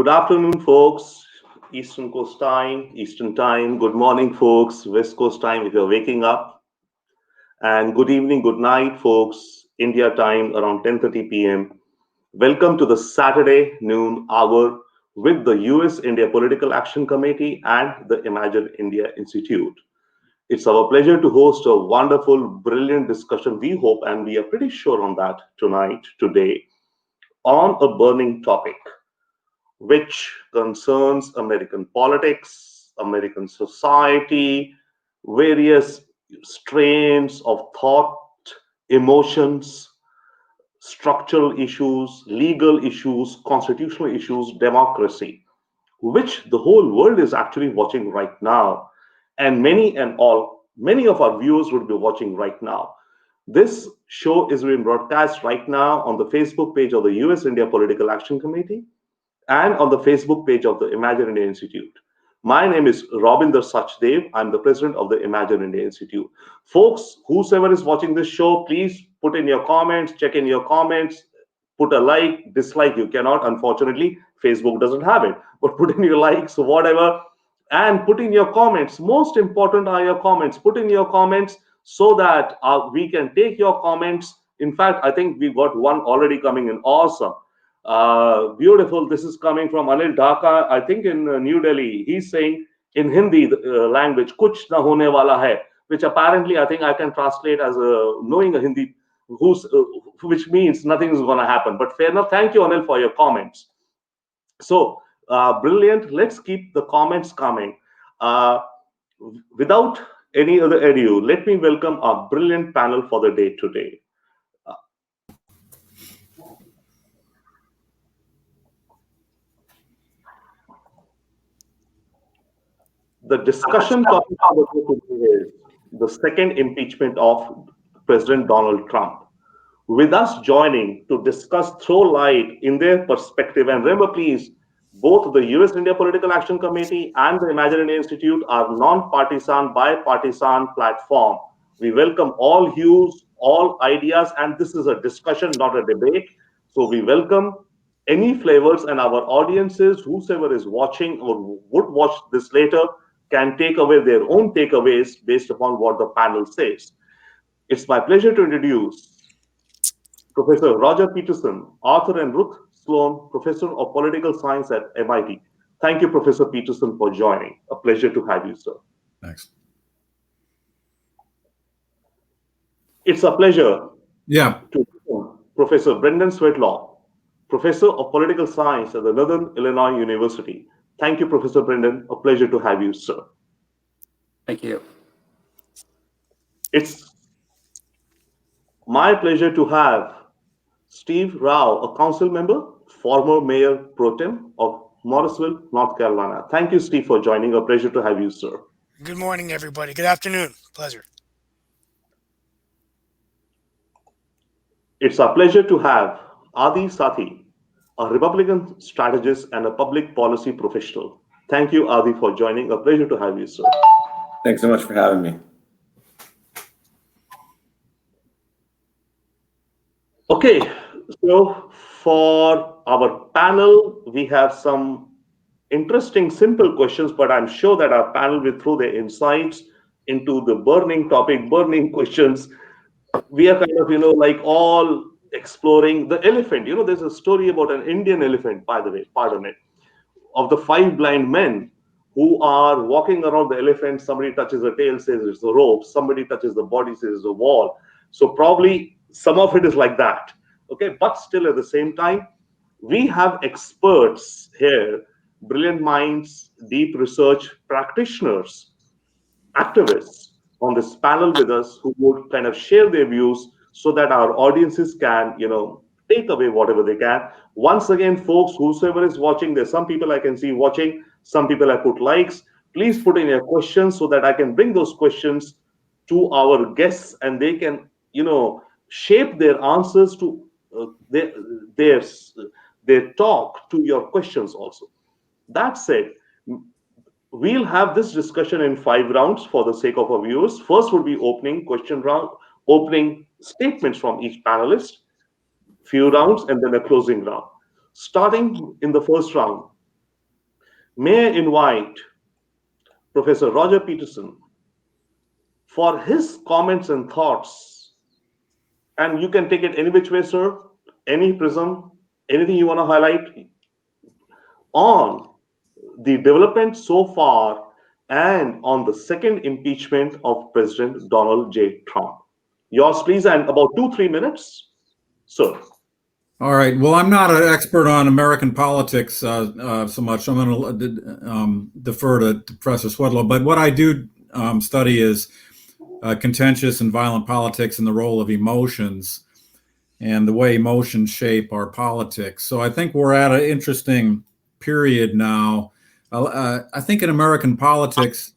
Good afternoon, folks. Eastern Coast time, Eastern time. Good morning, folks. West Coast time if you're waking up. And good evening, good night, folks. India time around 10:30 p.m. Welcome to the Saturday noon hour with the US India Political Action Committee and the Imagine India Institute. It's our pleasure to host a wonderful, brilliant discussion, we hope, and we are pretty sure on that today, on a burning topic which concerns American politics, American society, various strains of thought, emotions, structural issues, legal issues, constitutional issues, democracy, which the whole world is actually watching right now. And many of our viewers would be watching right now. This show is being broadcast right now on the Facebook page of the US India Political Action Committee and on the Facebook page of the Imagine India Institute. My name is Robinder Sachdev. I'm the president of the Imagine India Institute. Folks, whosoever is watching this show, please put in your comments, check in your comments, put a like, dislike. You cannot, unfortunately, Facebook doesn't have it, but put in your likes, whatever, and put in your comments. Most important are your comments. Put in your comments so that we can take your comments. In fact, I think we got one already coming in. Awesome. Beautiful. This is coming from Anil Dhaka, I think in New Delhi. He's saying in Hindi language, "Kuch na hone wala hai," which apparently I think I can translate as knowing a Hindi, which means nothing is going to happen. But fair enough. Thank you, Anil, for your comments. So brilliant. Let's keep the comments coming. Without any other ado, let me welcome our brilliant panel for the day today. The discussion topic is the second impeachment of President Donald Trump. With us joining to discuss, throw light in their perspective, and remember, please, both the US India Political Action Committee and the Imagine India Institute are non-partisan, bipartisan platform. We welcome all views, all ideas, and this is a discussion, not a debate. So we welcome any flavors, and our audiences, whosoever is watching or would watch this later, can take away their own takeaways based upon what the panel says. It's my pleasure to introduce Professor Roger Peterson, Arthur and Ruth Sloan, Professor of Political Science at MIT. Thank you, Professor Peterson, for joining. A pleasure to have you, sir. Thanks. It's a pleasure to Professor Brendan Swetlaw, Professor of Political Science at the Northern Illinois University. Thank you, Professor Brendan. A pleasure to have you, sir. Thank you. It's my pleasure to have Steve Rao, a council member, former mayor pro tem of Morrisville, North Carolina. Thank you, Steve, for joining. A pleasure to have you, sir. Good morning, everybody. Good afternoon. Pleasure. It's a pleasure to have Adi Sathi, a Republican strategist and a public policy professional. Thank you, Adi, for joining. A pleasure to have you, sir. Thanks so much for having me. Okay, so for our panel, we have some interesting, simple questions, but I'm sure that our panel will throw their insights into the burning topic, burning questions. We are kind of, like all exploring the elephant. There's a story about an Indian elephant, by the way, pardon me, of the 5 blind men who are walking around the elephant. Somebody touches the tail, says it's a rope. Somebody touches the body, says it's a wall. So probably some of it is like that. Okay, but still at the same time, we have experts here, brilliant minds, deep research practitioners, activists on this panel with us who would kind of share their views so that our audiences can, take away whatever they can. Once again, folks, whosoever is watching, there's some people I can see watching, some people I put likes. Please put in your questions so that I can bring those questions to our guests and they can, shape their answers to their talk to your questions also. That said, we'll have this discussion in 5 rounds for the sake of our viewers. First would be opening question round, opening statements from each panelist, few rounds, and then a closing round. Starting in the first round, May I invite Professor Roger Peterson for his comments and thoughts. And you can take it any which way, sir, any prism, anything you want to highlight on the development so far and on the second impeachment of President Donald J. Trump. Yours, please, and about 2-3 minutes, sir. All right. Well, I'm not an expert on American politics so much. I'm going to defer to Professor Swedlow. But what I do study is contentious and violent politics and the role of emotions and the way emotions shape our politics. So I think we're at an interesting period now. I think in American politics,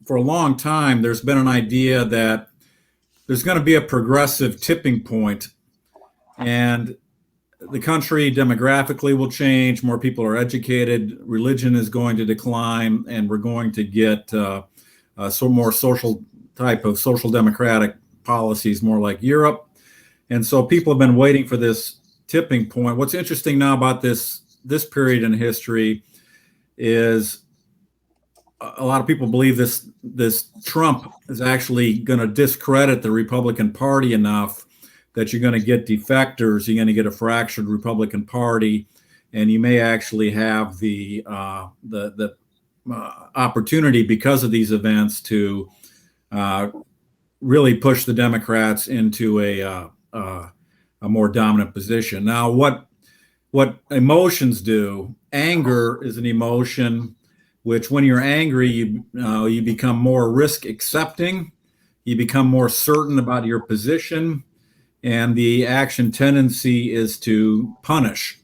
for a long time, there's been an idea that there's going to be a progressive tipping point, and the country demographically will change. More people are educated. Religion is going to decline, and we're going to get more social type of social democratic policies, more like Europe. And so people have been waiting for this tipping point. What's interesting now about this period in history is a lot of people believe this Trump is actually going to discredit the Republican Party enough that you're going to get defectors, you're going to get a fractured Republican Party, and you may actually have the opportunity because of these events to really push the Democrats into a more dominant position. Now, what emotions do? Anger is an emotion which, when you're angry, you become more risk accepting, you become more certain about your position, and the action tendency is to punish.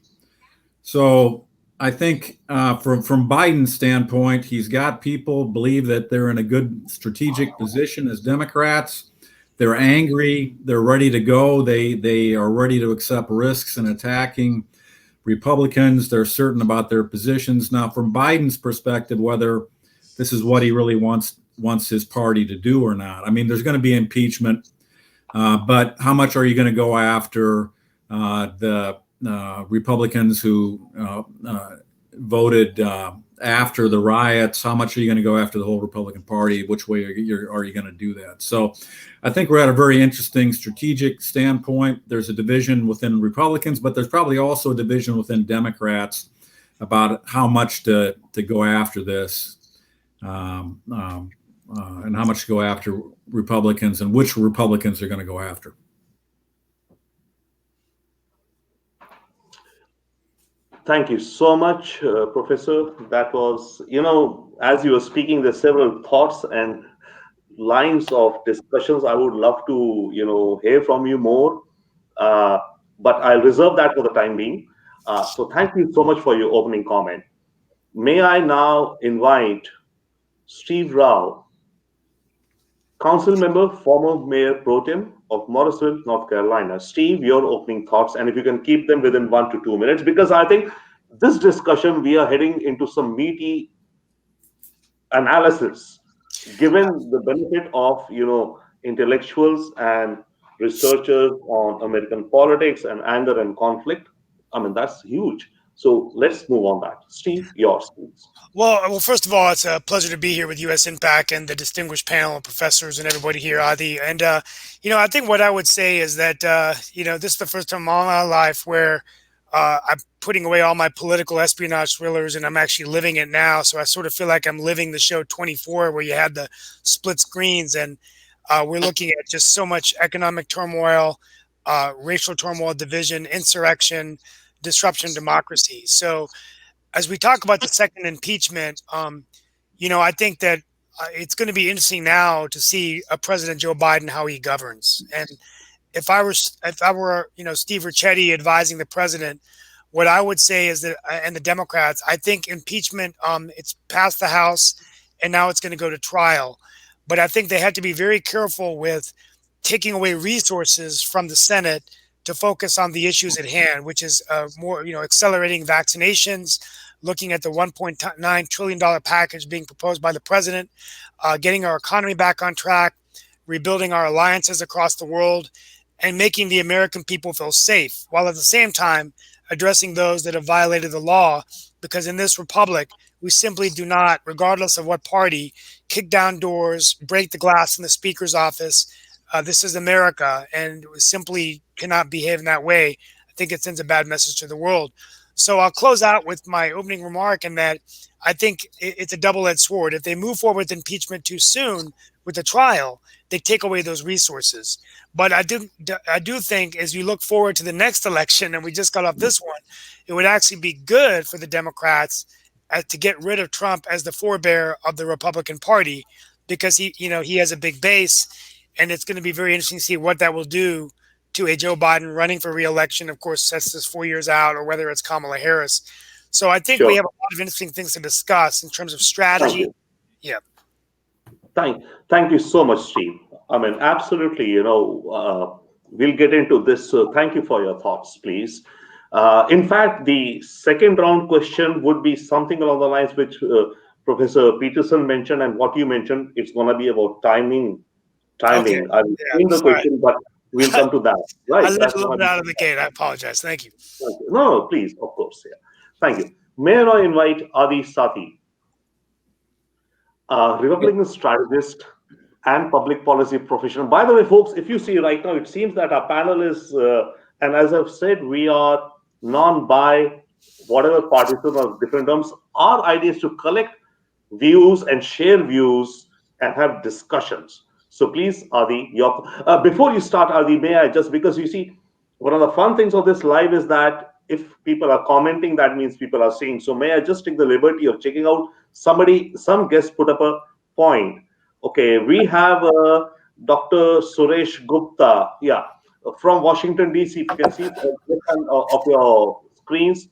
So I think from Biden's standpoint, he's got people believe that they're in a good strategic position as Democrats. They're angry. They're ready to go. They are ready to accept risks in attacking Republicans. They're certain about their positions. Now, from Biden's perspective, whether this is what he really wants his party to do or not. I mean, there's going to be impeachment, but how much are you going to go after the Republicans who voted after the riots? How much are you going to go after the whole Republican Party? Which way are you going to do that? So I think we're at a very interesting strategic standpoint. There's a division within Republicans, but there's probably also a division within Democrats about how much to go after this and how much to go after Republicans and which Republicans are going to go after. Thank you so much, Professor. That was, as you were speaking, there's several thoughts and lines of discussions. I would love to, hear from you more, but I'll reserve that for the time being. So thank you so much for your opening comment. May I now invite Steve Rao, Council Member, former Mayor Pro Tem of Morrisville, North Carolina. Steve, your opening thoughts, and if you can keep them within 1 to 2 minutes, because I think this discussion, we are heading into some meaty analysis, given the benefit of, intellectuals and researchers on American politics and anger and conflict. I mean, that's huge. So let's move on that. Steve, yours, please. Well, first of all, it's a pleasure to be here with US Impact and the distinguished panel of professors and everybody here, Adi. And, I think what I would say is that, this is the first time in my life where I'm putting away all my political espionage thrillers and I'm actually living it now. So I sort of feel like I'm living the show 24, where you had the split screens, and we're looking at just so much economic turmoil, racial turmoil, division, insurrection, disruption of democracy. So as we talk about the second impeachment, I think that it's going to be interesting now to see President Joe Biden, how he governs. And if I were, Steve Ricchetti advising the president, what I would say is that, and the Democrats, I think impeachment, it's passed the House and now it's going to go to trial. But I think they had to be very careful with taking away resources from the Senate to focus on the issues at hand, which is more, accelerating vaccinations, looking at the $1.9 trillion package being proposed by the president, getting our economy back on track, rebuilding our alliances across the world, and making the American people feel safe, while at the same time addressing those that have violated the law, because in this republic, we simply do not, regardless of what party, kick down doors, break the glass in the speaker's office. This is America, and we simply cannot behave in that way. I think it sends a bad message to the world. So I'll close out with my opening remark in that I think it's a double-edged sword. If they move forward with impeachment too soon with the trial, they take away those resources. But I do think as you look forward to the next election, and we just got off this one, it would actually be good for the Democrats to get rid of Trump as the forebear of the Republican Party, because he has a big base, and it's going to be very interesting to see what that will do to a Joe Biden running for re-election. Of course, that's just 4 years out, or whether it's Kamala Harris. So I think we have a lot of interesting things to discuss in terms of strategy. Yeah. Thank you so much, Steve. I mean, absolutely, we'll get into this. So thank you for your thoughts, please. In fact, the second round question would be something along the lines which Professor Peterson mentioned and what you mentioned. It's going to be about timing. Okay. I've seen the question, but we'll come to that. Right. I let a little bit out of the gate. I apologize. Thank you. No, please, of course. Yeah. Thank you. May I now invite Adi Sathi, Republican strategist and public policy professional. By the way, folks, if you see right now, it seems that our panel is, and as I've said, we are non-bi, whatever partisan or different terms. Our idea is to collect views and share views and have discussions. So please, Adi, before you start, Adi, may I just, because you see, one of the fun things of this live is that if people are commenting, that means people are seeing. So may I just take the liberty of checking out some guest put up a point. Okay, we have Dr. Suresh Gupta, from Washington, D.C. If you can see of your screens.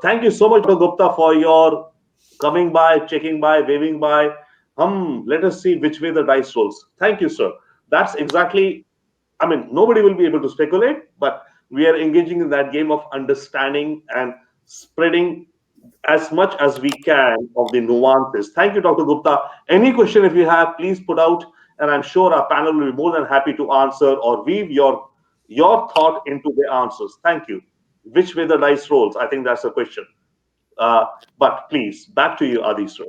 Thank you so much, Dr. Gupta, for your coming by, checking by, waving by. Let us see which way the dice rolls. Thank you, sir. That's exactly, nobody will be able to speculate, but we are engaging in that game of understanding and spreading as much as we can of the nuances. Thank you, Dr. Gupta. Any question if you have, please put out, and I'm sure our panel will be more than happy to answer or weave your thought into the answers. Thank you. Which way the dice rolls? I think that's the question. But please, back to you, Adi, sir.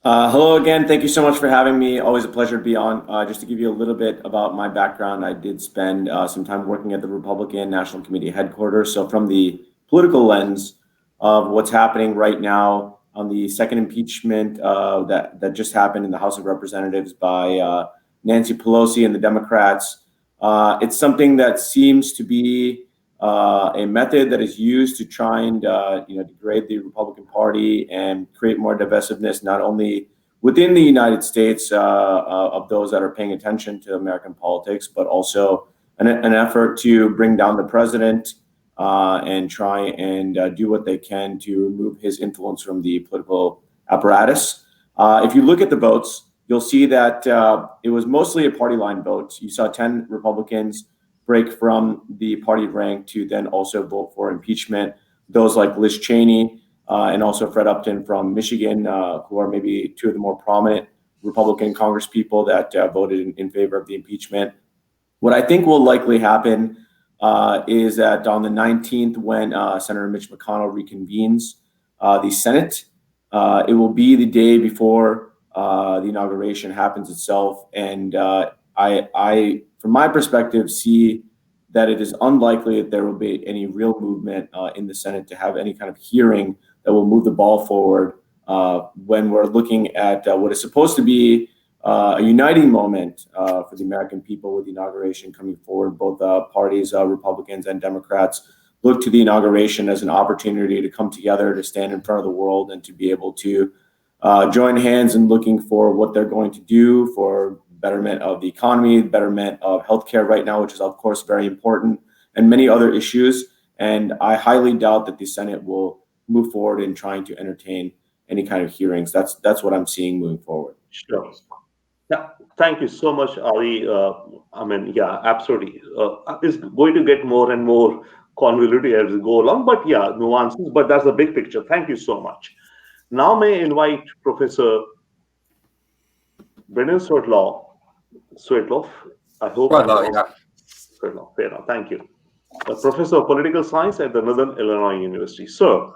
Hello again. Thank you so much for having me. Always a pleasure to be on. Just to give you a little bit about my background, I did spend some time working at the Republican National Committee headquarters. So from the political lens of what's happening right now on the second impeachment that just happened in the House of Representatives by Nancy Pelosi and the Democrats, it's something that seems to be a method that is used to try and degrade the Republican Party and create more divisiveness, not only within the United States of those that are paying attention to American politics, but also an effort to bring down the president and try and do what they can to remove his influence from the political apparatus. If you look at the votes, you'll see that it was mostly a party line vote. You saw 10 Republicans break from the party rank to then also vote for impeachment. Those like Liz Cheney and also Fred Upton from Michigan, who are maybe two of the more prominent Republican congresspeople that voted in favor of the impeachment. What I think will likely happen is that on the 19th, when Senator Mitch McConnell reconvenes the Senate, it will be the day before the inauguration happens itself. And I, from my perspective, see that it is unlikely that there will be any real movement in the Senate to have any kind of hearing that will move the ball forward when we're looking at what is supposed to be a uniting moment for the American people with the inauguration coming forward. Both parties, Republicans and Democrats, look to the inauguration as an opportunity to come together, to stand in front of the world, and to be able to join hands in looking for what they're going to do for betterment of the economy, betterment of healthcare right now, which is of course very important, and many other issues. And I highly doubt that the Senate will move forward in trying to entertain any kind of hearings. That's what I'm seeing moving forward. Sure. Yeah, thank you so much, Ali. Absolutely. It's going to get more and more convoluted as we go along, but nuances, but that's the big picture. Thank you so much. Now may I invite Professor Brennan Swetlov. I hope Swetlov. Fair enough. Thank you. A professor of political science at the Northern Illinois University. Sir,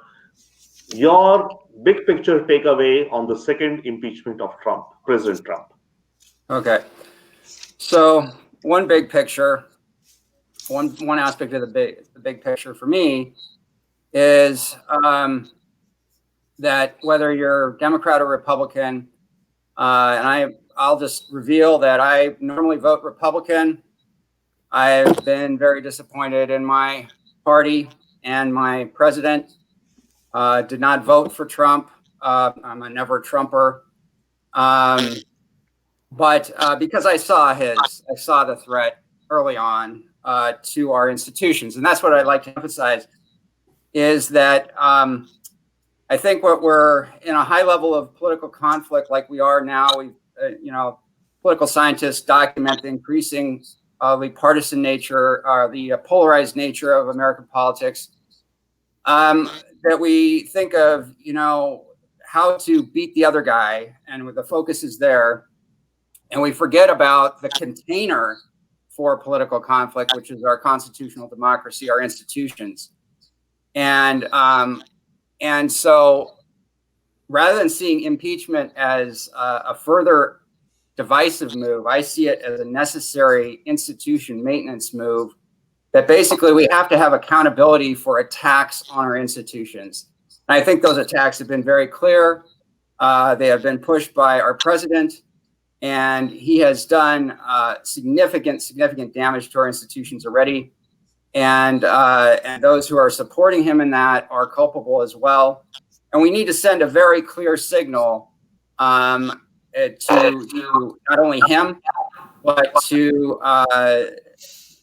your big picture takeaway on the second impeachment of Trump, President Trump. Okay. So one big picture, one aspect of the big picture for me is that whether you're Democrat or Republican, and I'll just reveal that I normally vote Republican. I've been very disappointed in my party and my president. Did not vote for Trump. I'm a never Trumper. But because I saw the threat early on to our institutions, and that's what I'd like to emphasize, is that I think what we're in a high level of political conflict like we are now. We, political scientists document the increasingly partisan nature, the polarized nature of American politics. That we think of, how to beat the other guy, and the focus is there. And we forget about the container for political conflict, which is our constitutional democracy, our institutions. And so rather than seeing impeachment as a further divisive move, I see it as a necessary institution maintenance move that basically we have to have accountability for attacks on our institutions. And I think those attacks have been very clear. They have been pushed by our president. And he has done significant damage to our institutions already. And those who are supporting him in that are culpable as well. And we need to send a very clear signal to not only him, but to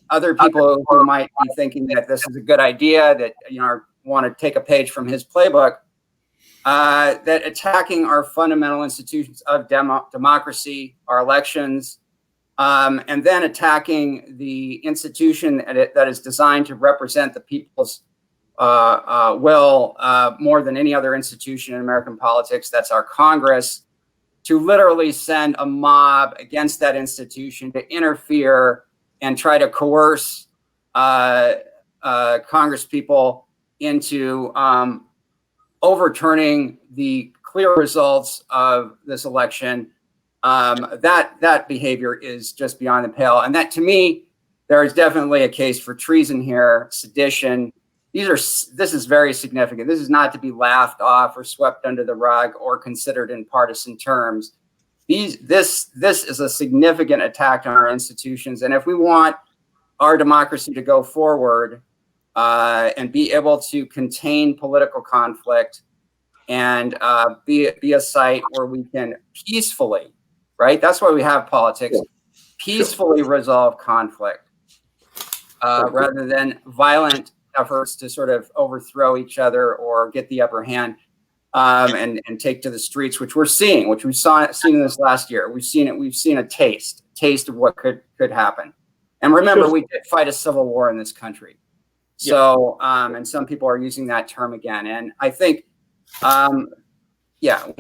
other people who might be thinking that this is a good idea, that want to take a page from his playbook. That attacking our fundamental institutions of democracy, our elections, and then attacking the institution that is designed to represent the people's will more than any other institution in American politics, that's our Congress, to literally send a mob against that institution to interfere and try to coerce Congress people into overturning the clear results of this election. That behavior is just beyond the pale. And that, to me, there is definitely a case for treason here, sedition. This is very significant. This is not to be laughed off or swept under the rug or considered in partisan terms. This is a significant attack on our institutions. And if we want our democracy to go forward, and be able to contain political conflict and be a site where we can peacefully, right? That's why we have politics, peacefully resolve conflict rather than violent efforts to sort of overthrow each other or get the upper hand and take to the streets, which we've seen in this last year. We've seen a taste of what could happen. And remember, we did fight a civil war in this country. So, and some people are using that term again. And I think, we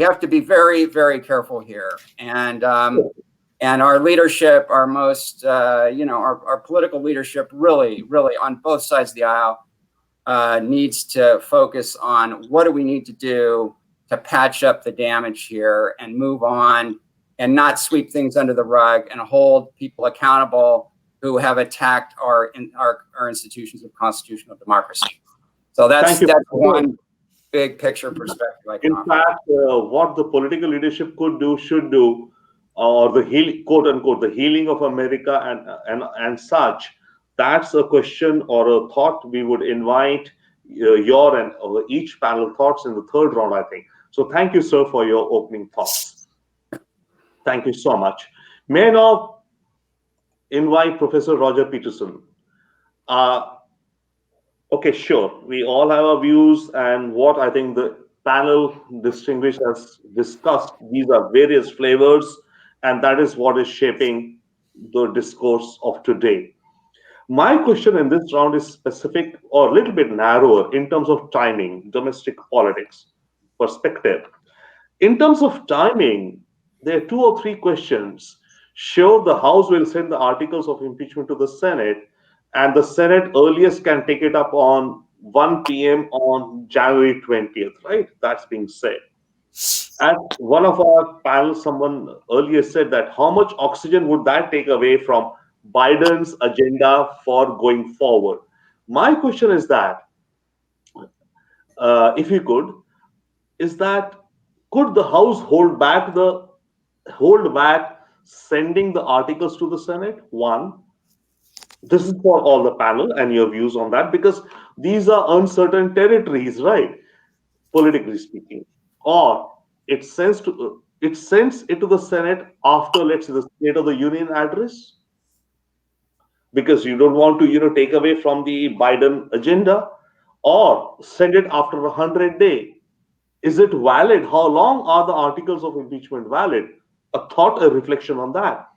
have to be very, very careful here. And our leadership, our most, our political leadership really on both sides of the aisle needs to focus on what do we need to do to patch up the damage here and move on and not sweep things under the rug and hold people accountable who have attacked our institutions of constitutional democracy. So that's one big picture perspective I can offer. In fact, what the political leadership should do, or the quote unquote, the healing of America and such, that's a question or a thought we would invite your and each panel thoughts in the third round, I think. So thank you, sir, for your opening thoughts. Thank you so much. May I now invite Professor Roger Peterson. Okay, sure. We all have our views, and what I think the panel distinguished has discussed, these are various flavors, and that is what is shaping the discourse of today. My question in this round is specific or a little bit narrower in terms of timing, domestic politics perspective. In terms of timing, there are 2 or 3 questions. Sure, the House will send the articles of impeachment to the Senate, and the Senate earliest can take it up on 1 p.m. on January 20th, right? That's being said. And one of our panel, someone earlier said that how much oxygen would that take away from Biden's agenda for going forward? My question is that, if you could, is that could the House hold back sending the articles to the Senate? One, this is for all the panel and your views on that, because these are uncertain territories, right? Politically speaking, or it sends it to the Senate after, let's say, the State of the Union address, because you don't want to take away from the Biden agenda, or send it after 100 day. Is it valid? How long are the articles of impeachment valid? A thought, a reflection on that.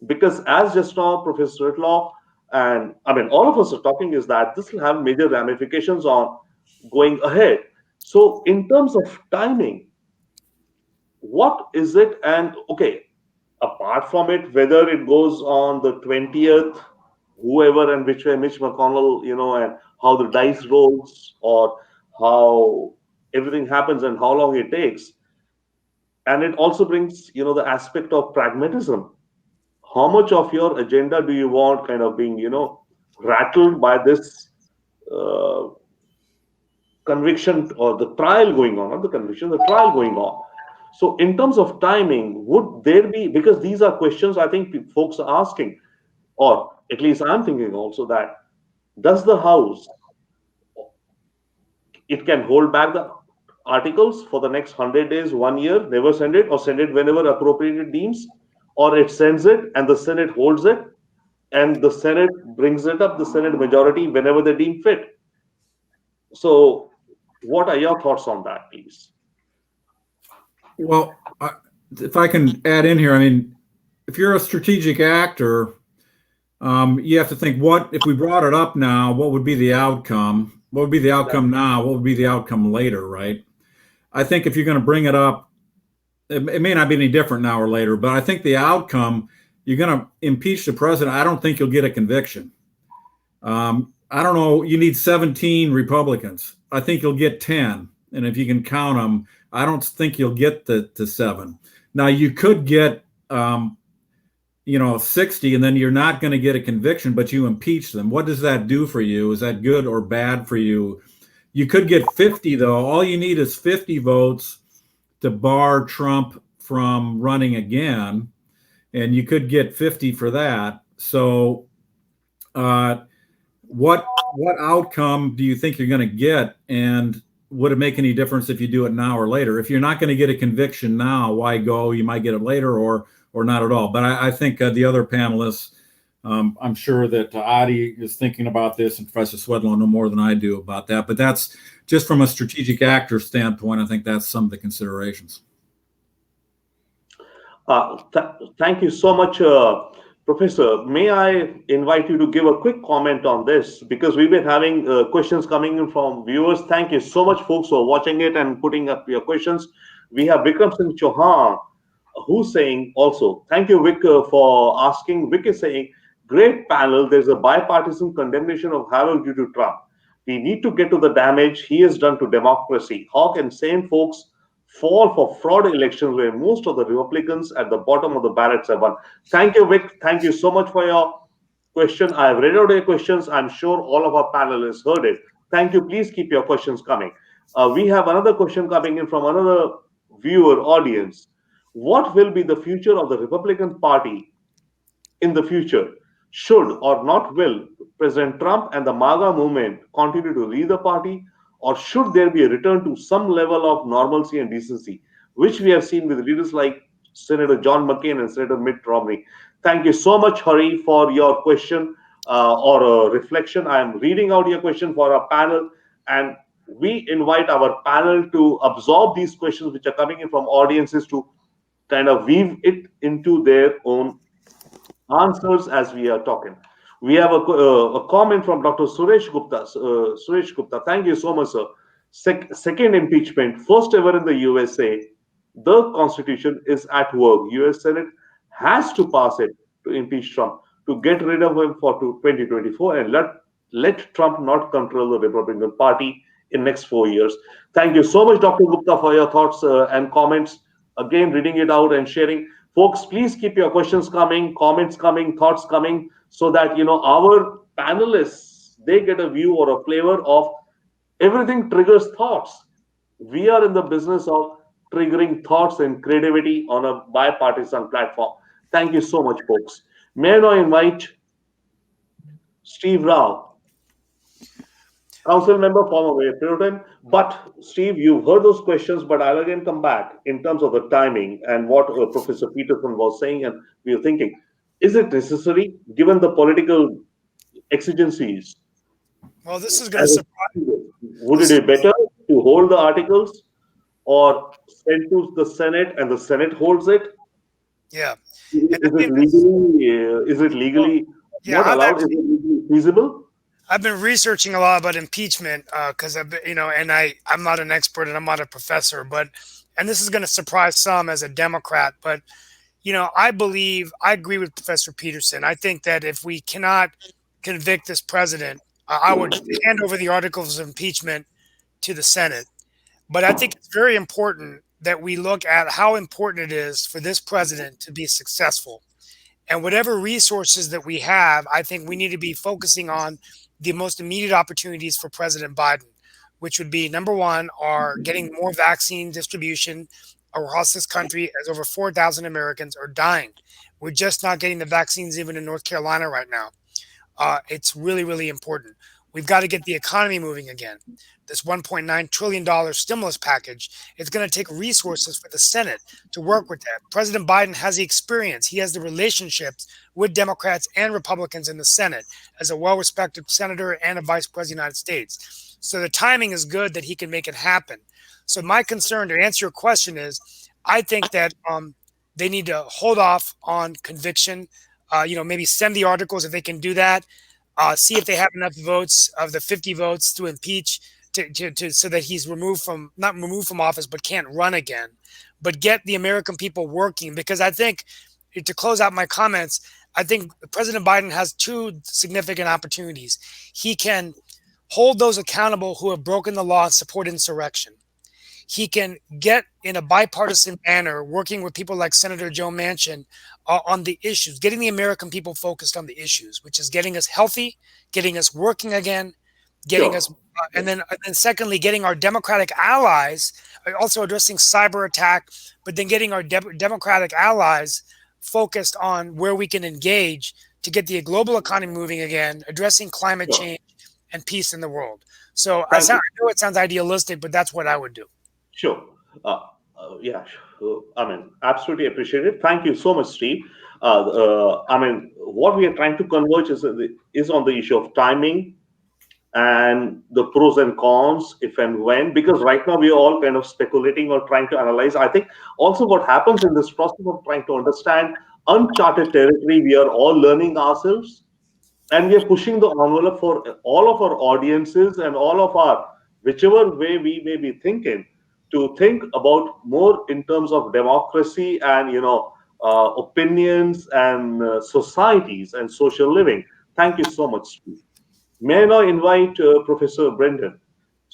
Because as just now Professor Whitlock and I mean all of us are talking, is that this will have major ramifications on going ahead. So in terms of timing, what is it? And okay, apart from it, whether it goes on the 20th, whoever and which way Mitch McConnell, and how the dice rolls, or how everything happens and how long it takes. And it also brings, the aspect of pragmatism. How much of your agenda do you want kind of being, rattled by this uh, conviction or the trial going on, not the conviction, the trial going on. So, in terms of timing, would there be, because these are questions I think folks are asking, or at least I'm thinking also that does the House, it can hold back the articles for the next 100 days, 1 year, never send it, or send it whenever appropriate it deems, or it sends it and the Senate holds it, and the Senate brings it up, the Senate majority, whenever they deem fit. So, what are your thoughts on that, please? Well, if I can add in here, I mean, if you're a strategic actor, you have to think, what if we brought it up now? What would be the outcome? What would be the outcome now? What would be the outcome later? Right? I think if you're going to bring it up, it may not be any different now or later, but I think the outcome, you're going to impeach the president. I don't think you'll get a conviction. I don't know. You need 17 Republicans. I think you'll get 10. And if you can count them, I don't think you'll get to 7. Now, you could get, 60, and then you're not going to get a conviction, but you impeach them. What does that do for you? Is that good or bad for you? You could get 50, though. All you need is 50 votes to bar Trump from running again, and you could get 50 for that. So, what outcome do you think you're going to get, and would it make any difference if you do it now or later? If you're not going to get a conviction now, why go? You might get it later, or not at all. But I think the other panelists, I'm sure that Adi is thinking about this, and Professor Swedlow know more than I do about that. But that's just from a strategic actor standpoint. I think that's some of the considerations. Thank you so much, Professor. May I invite you to give a quick comment on this, because we've been having questions coming in from viewers. Thank you so much, folks, for watching it and putting up your questions. We have Vikram Singh Chauhan, who's saying also, thank you, Vic, for asking. Vic is saying, great panel. There's a bipartisan condemnation of havoc due to Trump. We need to get to the damage he has done to democracy. How can sane folks fall for fraud elections where most of the Republicans at the bottom of the ballots have won? Thank you, Vic. Thank you so much for your question. I have read out your questions. I'm sure all of our panelists heard it. Thank you. Please keep your questions coming. We have another question coming in from another viewer audience. What will be the future of the Republican Party in the future? Should or not will President Trump and the MAGA movement continue to lead the party, or should there be a return to some level of normalcy and decency, which we have seen with leaders like Senator John McCain and Senator Mitt Romney? Thank you so much, Hari, for your question or reflection. I am reading out your question for our panel, and we invite our panel to absorb these questions which are coming in from audiences to kind of weave it into their own answers as we are talking. We have a comment from Dr. Suresh Gupta. Suresh Gupta, thank you so much, sir. Second impeachment, first ever in the USA. The Constitution is at work. US Senate has to pass it to impeach Trump, to get rid of him for 2024 and let let Trump not control the Republican Party in next 4 years. Thank you so much, Dr. Gupta, for your thoughts and comments. Again, reading it out and sharing. Folks, please keep your questions coming, comments coming, thoughts coming, so that our panelists, they get a view or a flavor of everything triggers thoughts. We are in the business of triggering thoughts and creativity on a bipartisan platform. Thank you so much, folks. May I now invite Steve Rao, council member, former Mayor Puritan. But Steve, you've heard those questions, but I'll again come back in terms of the timing and what Professor Peterson was saying, and we were thinking, is it necessary given the political exigencies? Well, this is going to surprise. Would it be better to hold the articles or send to the Senate and the Senate holds it? Yeah. Is it legally yeah, not allowed? Is it legally feasible? I've been researching a lot about impeachment because I've been, and I'm not an expert and I'm not a professor, and this is going to surprise some as a Democrat, but I agree with Professor Peterson. I think that if we cannot convict this president, I would hand over the articles of impeachment to the Senate. But I think it's very important that we look at how important it is for this president to be successful. And whatever resources that we have, I think we need to be focusing on the most immediate opportunities for President Biden, which would be, number one, are getting more vaccine distribution across this country, as over 4,000 Americans are dying. We're just not getting the vaccines even in North Carolina right now. It's really, really important. We've got to get the economy moving again. This $1.9 trillion stimulus package, it's going to take resources for the Senate to work with that. President Biden has the experience. He has the relationships with Democrats and Republicans in the Senate as a well-respected senator and a vice president of the United States. So the timing is good that he can make it happen. So my concern, to answer your question, is I think that they need to hold off on conviction, maybe send the articles if they can do that, see if they have enough votes of the 50 votes to impeach so that he's not removed from office, but can't run again, but get the American people working. Because I think, to close out my comments, I think President Biden has two significant opportunities. He can hold those accountable who have broken the law and support insurrection. He can get in a bipartisan manner, working with people like Senator Joe Manchin on the issues, getting the American people focused on the issues, which is getting us healthy, getting us working again, getting us, and then secondly, getting our Democratic allies, also addressing cyber attack, but then getting our Democratic allies focused on where we can engage to get the global economy moving again, addressing climate change and peace in the world. So I know it sounds idealistic, but that's what I would do. Sure. Absolutely appreciate it. Thank you so much, Steve. What we are trying to converge is on the issue of timing and the pros and cons, if and when, because right now we are all kind of speculating or trying to analyze. I think also what happens in this process of trying to understand uncharted territory, we are all learning ourselves, and we are pushing the envelope for all of our audiences and all of our, whichever way we may be thinking, to think about more in terms of democracy and opinions and societies and social living. Thank you so much, Steve. May I now invite Professor Brendan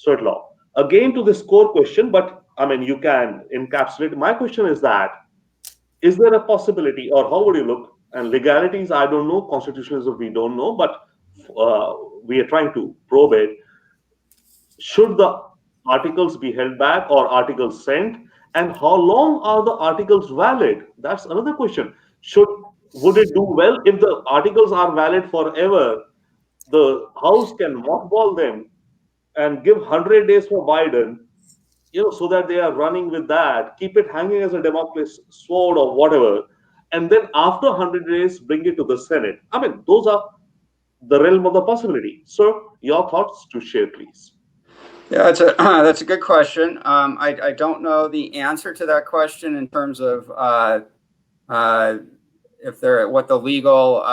Swertlaw again to this core question, but you can encapsulate. My question is that, is there a possibility, or how would you look? And legalities, I don't know. Constitutionalism, we don't know, but we are trying to probe it. Should the articles be held back or articles sent? And how long are the articles valid? That's another question. Would it do well if the articles are valid forever? The House can mothball them and give 100 days for Biden, so that they are running with that, keep it hanging as a Damocles sword or whatever. And then after 100 days, bring it to the Senate. Those are the realm of the possibility. Sir, your thoughts to share, please. Yeah, that's a good question. I don't know the answer to that question in terms of what the legal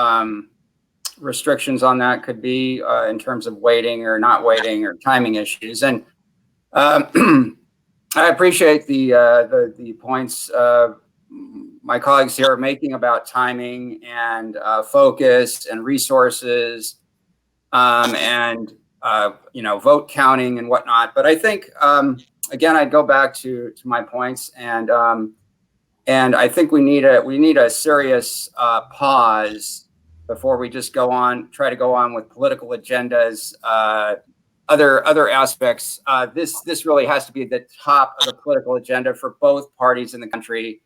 restrictions on that could be in terms of waiting or not waiting or timing issues. And I appreciate the points my colleagues here are making about timing and focus and resources and vote counting and whatnot. But I think again, I'd go back to my points, and I think we need a serious pause before we just try to go on with political agendas, other aspects. This really has to be at the top of the political agenda for both parties in the country,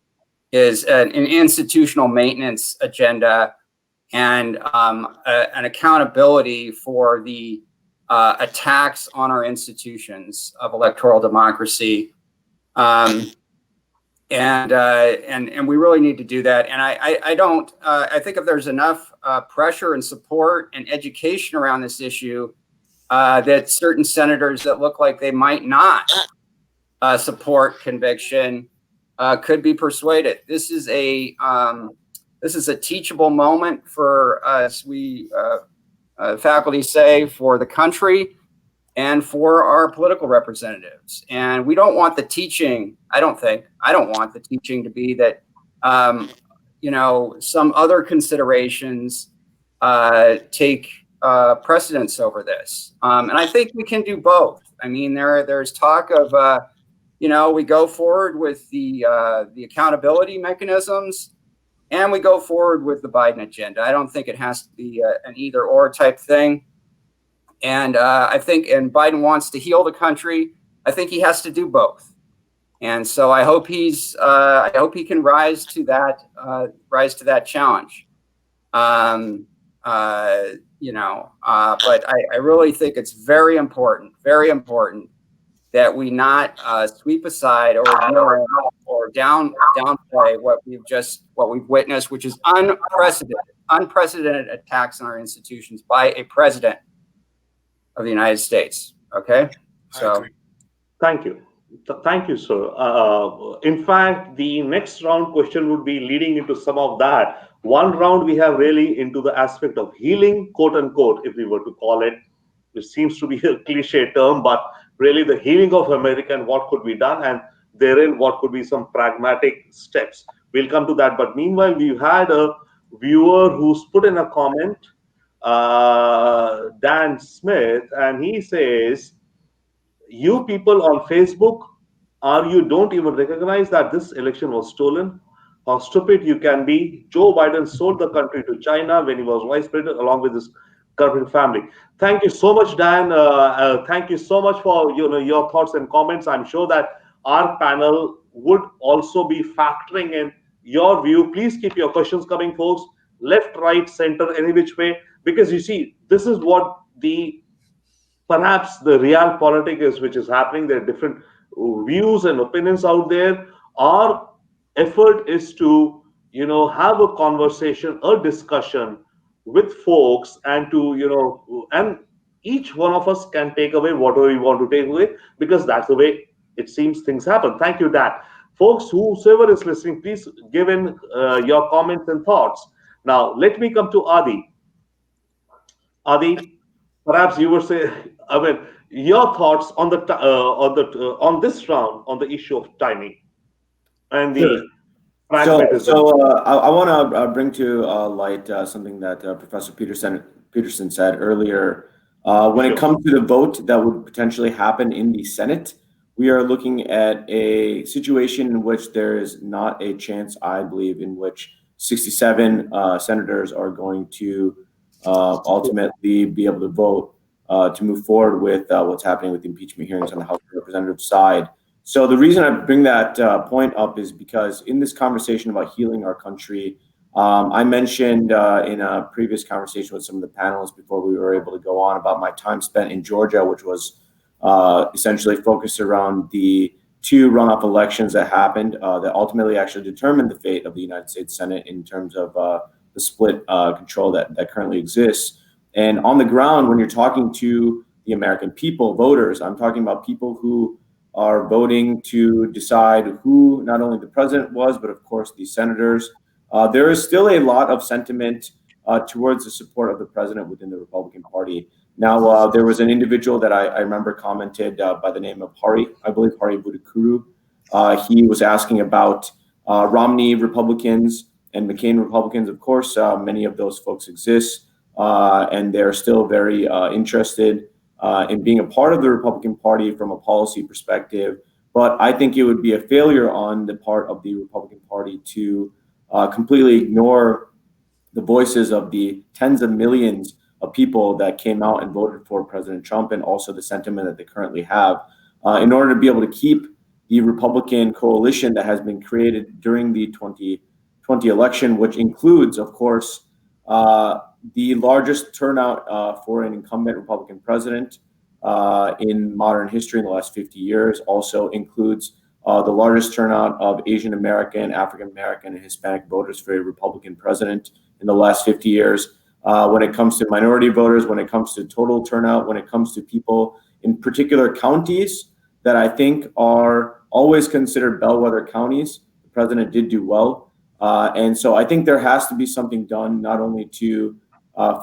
is an institutional maintenance agenda and an accountability for the attacks on our institutions of electoral democracy. And we really need to do that. And I think if there's enough pressure and support and education around this issue, that certain senators that look like they might not support conviction could be persuaded. This is a teachable moment for us, we faculty say, for the country and for our political representatives. And we don't want the teaching, I don't want the teaching to be that, some other considerations take precedence over this. And I think we can do both. I mean, there's talk of, we go forward with the accountability mechanisms, and we go forward with the Biden agenda. I don't think it has to be an either or type thing. And I think, and Biden wants to heal the country. I think he has to do both. And so I hope he can rise to that challenge. But I really think it's very important that we not sweep aside or ignore or downplay what we've witnessed, which is unprecedented attacks on our institutions by a president of the United States. Okay, so thank you. Thank you, sir. In fact, the next round question would be leading into some of that. One round we have really into the aspect of healing, quote unquote, if we were to call it, which seems to be a cliche term, but really the healing of America and what could be done, and therein what could be some pragmatic steps. We'll come to that. But meanwhile, we've had a viewer who's put in a comment, Dan Smith, and he says, you people on Facebook, you don't even recognize that this election was stolen? How stupid you can be. Joe Biden sold the country to China when he was vice president, along with his current family. Thank you so much, Dan. Thank you so much for your thoughts and comments. I'm sure that our panel would also be factoring in your view. Please keep your questions coming, folks. Left, right, center, any which way, because you see, this is what perhaps the real politics is, which is happening. There are different views and opinions out there. Our effort is to, have a conversation, a discussion with folks, and and each one of us can take away whatever we want to take away, because that's the way it seems things happen. Thank you, Dad. Folks, whosoever is listening, please give in your comments and thoughts. Now, let me come to Adi. Adi, perhaps you would say, your thoughts on on this round on the issue of timing and the pragmatism. So I want to bring to light something that Professor Peterson said earlier. When it comes to the vote that would potentially happen in the Senate, we are looking at a situation in which there is not a chance, I believe, in which 67 senators are going to ultimately be able to vote to move forward with what's happening with the impeachment hearings on the House of Representatives side. So the reason I bring that point up is because in this conversation about healing our country, I mentioned in a previous conversation with some of the panelists before we were able to go on about my time spent in Georgia, which was essentially focused around the two runoff elections that happened that ultimately actually determined the fate of the United States Senate in terms of the split control that currently exists. And on the ground, when you're talking to the American people, voters, I'm talking about people who are voting to decide who not only the president was, but of course the senators. There is still a lot of sentiment towards the support of the president within the Republican Party. Now, there was an individual that I remember commented by the name of Hari, I believe Hari Budukuru. He was asking about Romney Republicans and McCain Republicans. Of course, many of those folks exist. and they're still very interested in being a part of the Republican Party from a policy perspective. But I think it would be a failure on the part of the Republican Party to completely ignore the voices of the tens of millions of people that came out and voted for President Trump, and also the sentiment that they currently have, in order to be able to keep the Republican coalition that has been created during the 2020 election, which includes, of course, the largest turnout for an incumbent Republican president in modern history in the last 50 years, also includes the largest turnout of Asian American, African American, and Hispanic voters for a Republican president in the last 50 years. When it comes to minority voters, when it comes to total turnout, when it comes to people in particular counties that I think are always considered bellwether counties, the president did do well. And so I think there has to be something done, not only to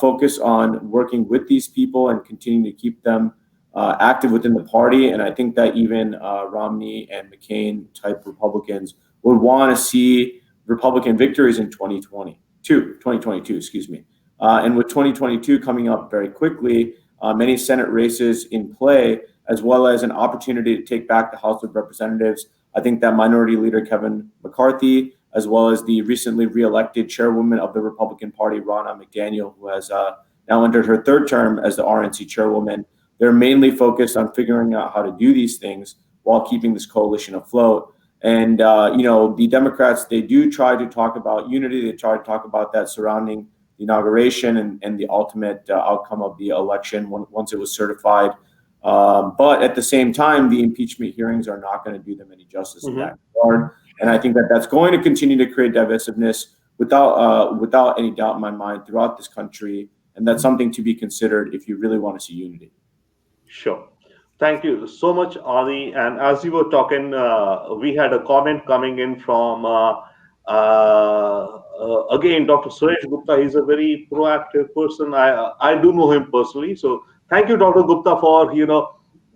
focus on working with these people and continuing to keep them active within the party. And I think that even Romney and McCain type Republicans would want to see Republican victories in 2022, excuse me. And with 2022 coming up very quickly, many Senate races in play, as well as an opportunity to take back the House of Representatives, I think that Minority Leader Kevin McCarthy, as well as the recently reelected chairwoman of the Republican Party, Ronna McDaniel, who has now entered her third term as the RNC chairwoman, they're mainly focused on figuring out how to do these things while keeping this coalition afloat. And, the Democrats, they do try to talk about unity. They try to talk about that surrounding the inauguration and the ultimate outcome of the election once it was certified. But at the same time, the impeachment hearings are not going to do them any justice in that regard. And I think that that's going to continue to create divisiveness without any doubt in my mind throughout this country. And that's something to be considered if you really want to see unity. Sure. Thank you so much, Adi. And as you were talking, we had a comment coming in from, again, Dr. Suresh Gupta. He's a very proactive person. I do know him personally. So thank you, Dr. Gupta, for,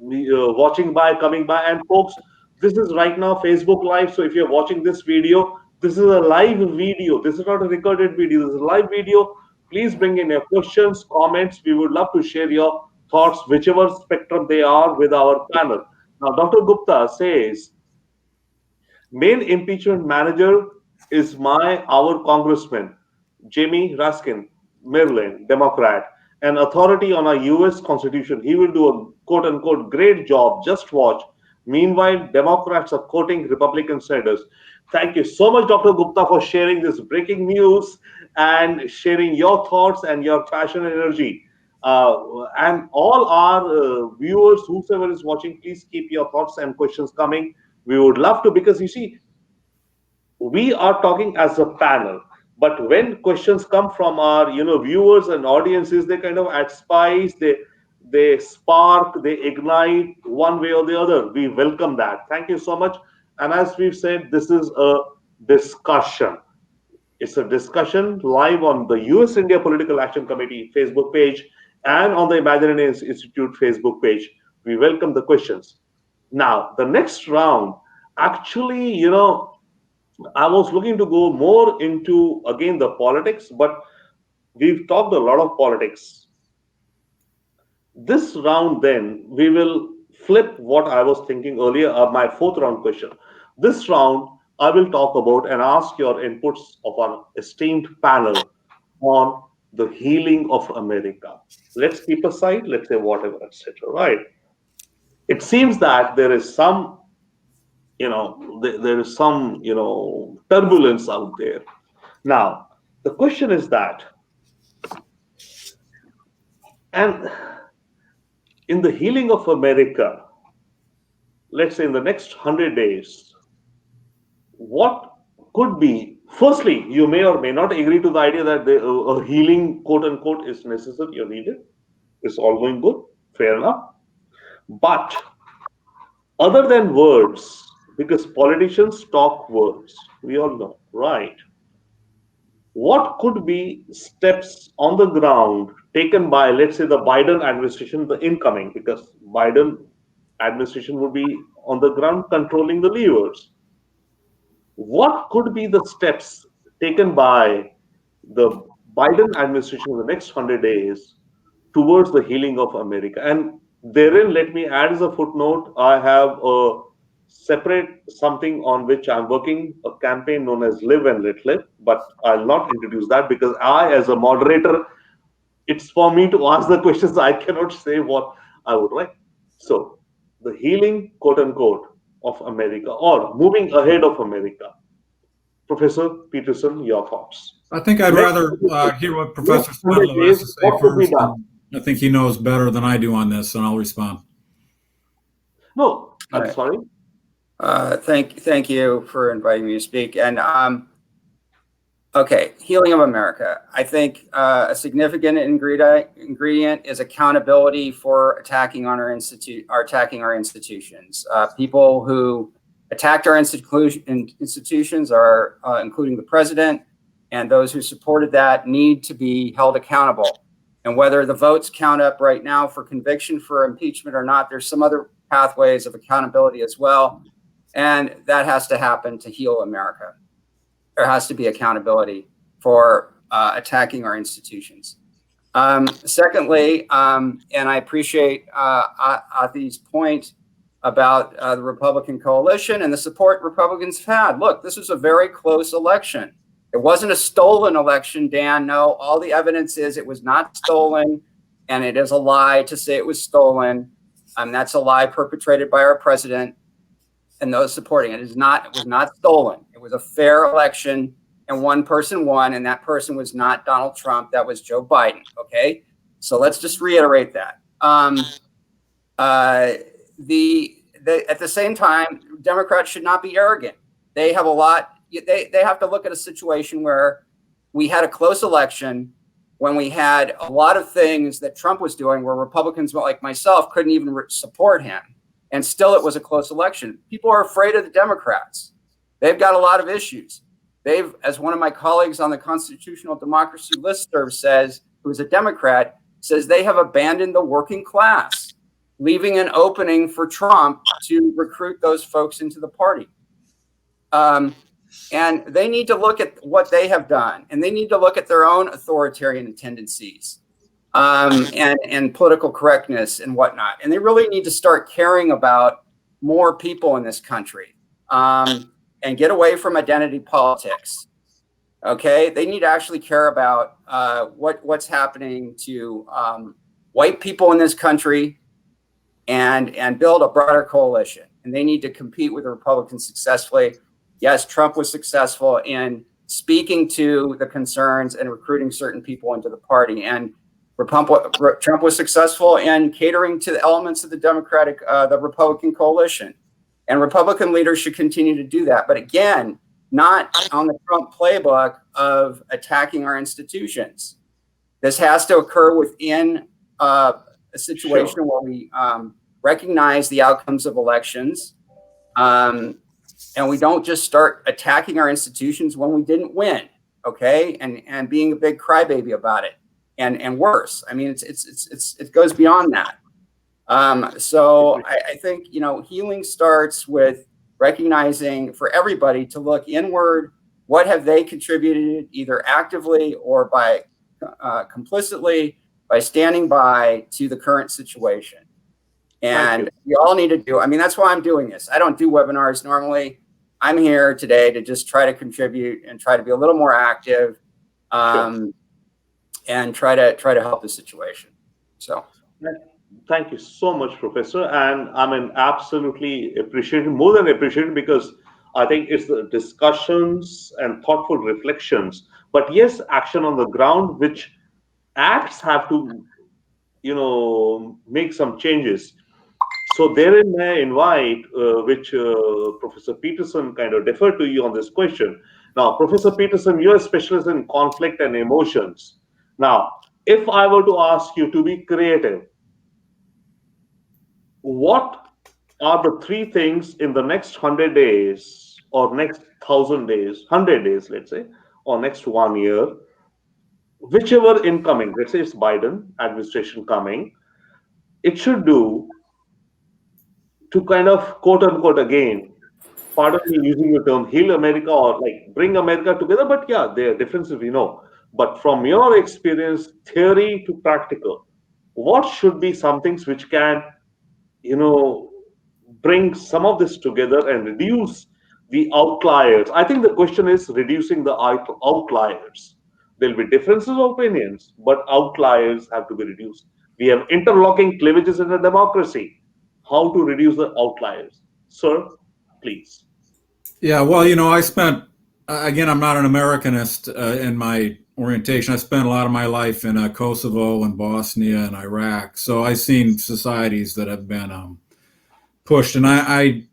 watching by, coming by. And folks, this is right now Facebook Live. So if you're watching this video, this is a live video. This is not a recorded video. This is a live video. Please bring in your questions, comments. We would love to share your thoughts, whichever spectrum they are, with our panel. Now, Dr. Gupta says, main impeachment manager is our congressman, Jamie Raskin, Maryland, Democrat, an authority on our US Constitution. He will do a quote unquote great job. Just watch. Meanwhile, Democrats are quoting Republican senators. Thank you so much, Dr. Gupta, for sharing this breaking news and sharing your thoughts and your passion and energy. And all our viewers, whoever is watching, please keep your thoughts and questions coming. We would love to, because you see, we are talking as a panel, but when questions come from our viewers and audiences, they kind of add spice, they spark, they ignite one way or the other. We welcome that. Thank you so much. And as we've said, this is a discussion. It's a discussion live on the US India Political Action Committee Facebook page and on the Imaginary Institute Facebook page. We welcome the questions. Now, the next round, actually, I was looking to go more into, again, the politics, but we've talked a lot of politics. This round, then, we will flip what I was thinking earlier, my fourth round question. This round, I will talk about and ask your inputs of our esteemed panel on the healing of America. Let's keep aside, let's say whatever, etc. Right? It seems that there is some, there is some, turbulence out there. Now, the question is that, and in the healing of America, let's say in the next 100 days, what could be, firstly, you may or may not agree to the idea that a healing, quote unquote, is necessary or needed. It's all going good, fair enough. But other than words, because politicians talk words, we all know, right? What could be steps on the ground taken by, let's say, the Biden administration, the incoming, because Biden administration would be on the ground controlling the levers. What could be the steps taken by the Biden administration in the next 100 days towards the healing of America. And therein, let me add as a footnote, I have a separate something on which I'm working, a campaign known as Live and Let Live, but I'll not introduce that because I, as a moderator, it's for me to ask the questions. I cannot say what I would like. So, the healing, quote unquote, of America or moving ahead of America. Professor Peterson, your thoughts. I think I'd Next rather hear what Professor next 100 Sachdev has to days, say what could be first. done? And I think he knows better than I do on this, and I'll respond. No, I'm Right. sorry. Thank you for inviting me to speak. And okay, healing of America. I think a significant ingredient is accountability for attacking our institutions. People who attacked our institutions are including the president, and those who supported that need to be held accountable. And whether the votes count up right now for conviction for impeachment or not, there's some other pathways of accountability as well. And that has to happen to heal America. There has to be accountability for attacking our institutions. Secondly, and I appreciate Athi's point about the Republican coalition and the support Republicans have had. Look, this was a very close election. It wasn't a stolen election, Dan. No, all the evidence is it was not stolen, and it is a lie to say it was stolen. That's a lie perpetrated by our president and those supporting it. It was not stolen. It was a fair election, and one person won, and that person was not Donald Trump. That was Joe Biden. Okay, so let's just reiterate that. At the same time, Democrats should not be arrogant. They have a lot. They have to look at a situation where we had a close election, when we had a lot of things that Trump was doing where Republicans like myself couldn't even support him. And still it was a close election. People are afraid of the Democrats. They've got a lot of issues. They've, as one of my colleagues on the Constitutional Democracy Listserv says, who's a Democrat, says they have abandoned the working class, leaving an opening for Trump to recruit those folks into the party. And they need to look at what they have done, and they need to look at their own authoritarian tendencies and political correctness and whatnot. And they really need to start caring about more people in this country and get away from identity politics. Okay, they need to actually care about what's happening to white people in this country and build a broader coalition. And they need to compete with the Republicans successfully. Yes, Trump was successful in speaking to the concerns and recruiting certain people into the party. And Trump was successful in catering to the elements of the Republican coalition. And Republican leaders should continue to do that. But again, not on the Trump playbook of attacking our institutions. This has to occur within a situation where we recognize the outcomes of elections. And we don't just start attacking our institutions when we didn't win, okay? And being a big crybaby about it, and worse. I mean, it goes beyond that. So I think healing starts with recognizing for everybody to look inward. What have they contributed, either actively or by complicitly, by standing by to the current situation? And we all need to do, I mean, that's why I'm doing this. I don't do webinars normally. I'm here today to just try to contribute and try to be a little more active and try to help the situation. So thank you so much, Professor. And I mean, absolutely appreciated, more than appreciated, because I think it's the discussions and thoughtful reflections, but yes, action on the ground, which acts have to, make some changes. So therein may I invite, which Professor Peterson kind of deferred to you on this question. Now, Professor Peterson, you're a specialist in conflict and emotions. Now, if I were to ask you to be creative, what are the three things in the next 100 days or next 1,000 days, 100 days, let's say, or next 1 year, whichever incoming, let's say it's Biden administration coming, it should do to kind of quote unquote again, pardon me using the term heal America or like bring America together, but yeah, there are differences we know. But from your experience, theory to practical, what should be some things which can, you know, bring some of this together and reduce the outliers? I think the question is reducing the outliers. There'll be differences of opinions, but outliers have to be reduced. We have interlocking cleavages in a democracy. How to reduce the outliers? Sir, please. Yeah, well, I spent, again, I'm not an Americanist in my orientation. I spent a lot of my life in Kosovo and Bosnia and Iraq. So I've seen societies that have been pushed. And I'm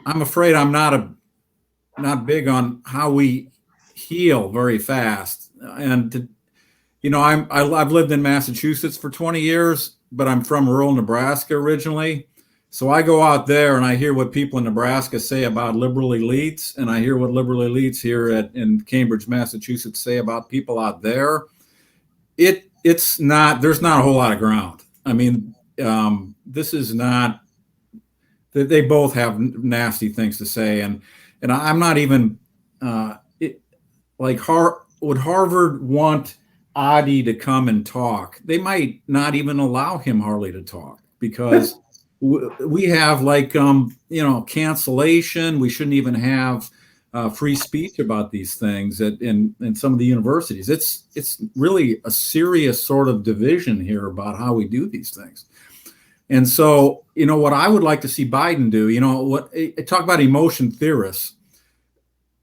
afraid I'm not big on how we heal very fast. And, I've lived in Massachusetts for 20 years, but I'm from rural Nebraska originally. So I go out there and I hear what people in Nebraska say about liberal elites, and I hear what liberal elites here in Cambridge, Massachusetts say about people out there. It's not, there's not a whole lot of ground. I mean, this is not, they both have nasty things to say, and I'm not even would Harvard want Adi to come and talk? They might not even allow him hardly to talk because we have cancellation. We shouldn't even have free speech about these things in some of the universities. It's really a serious sort of division here about how we do these things. And so, what I would like to see Biden do, talk about emotion theorists.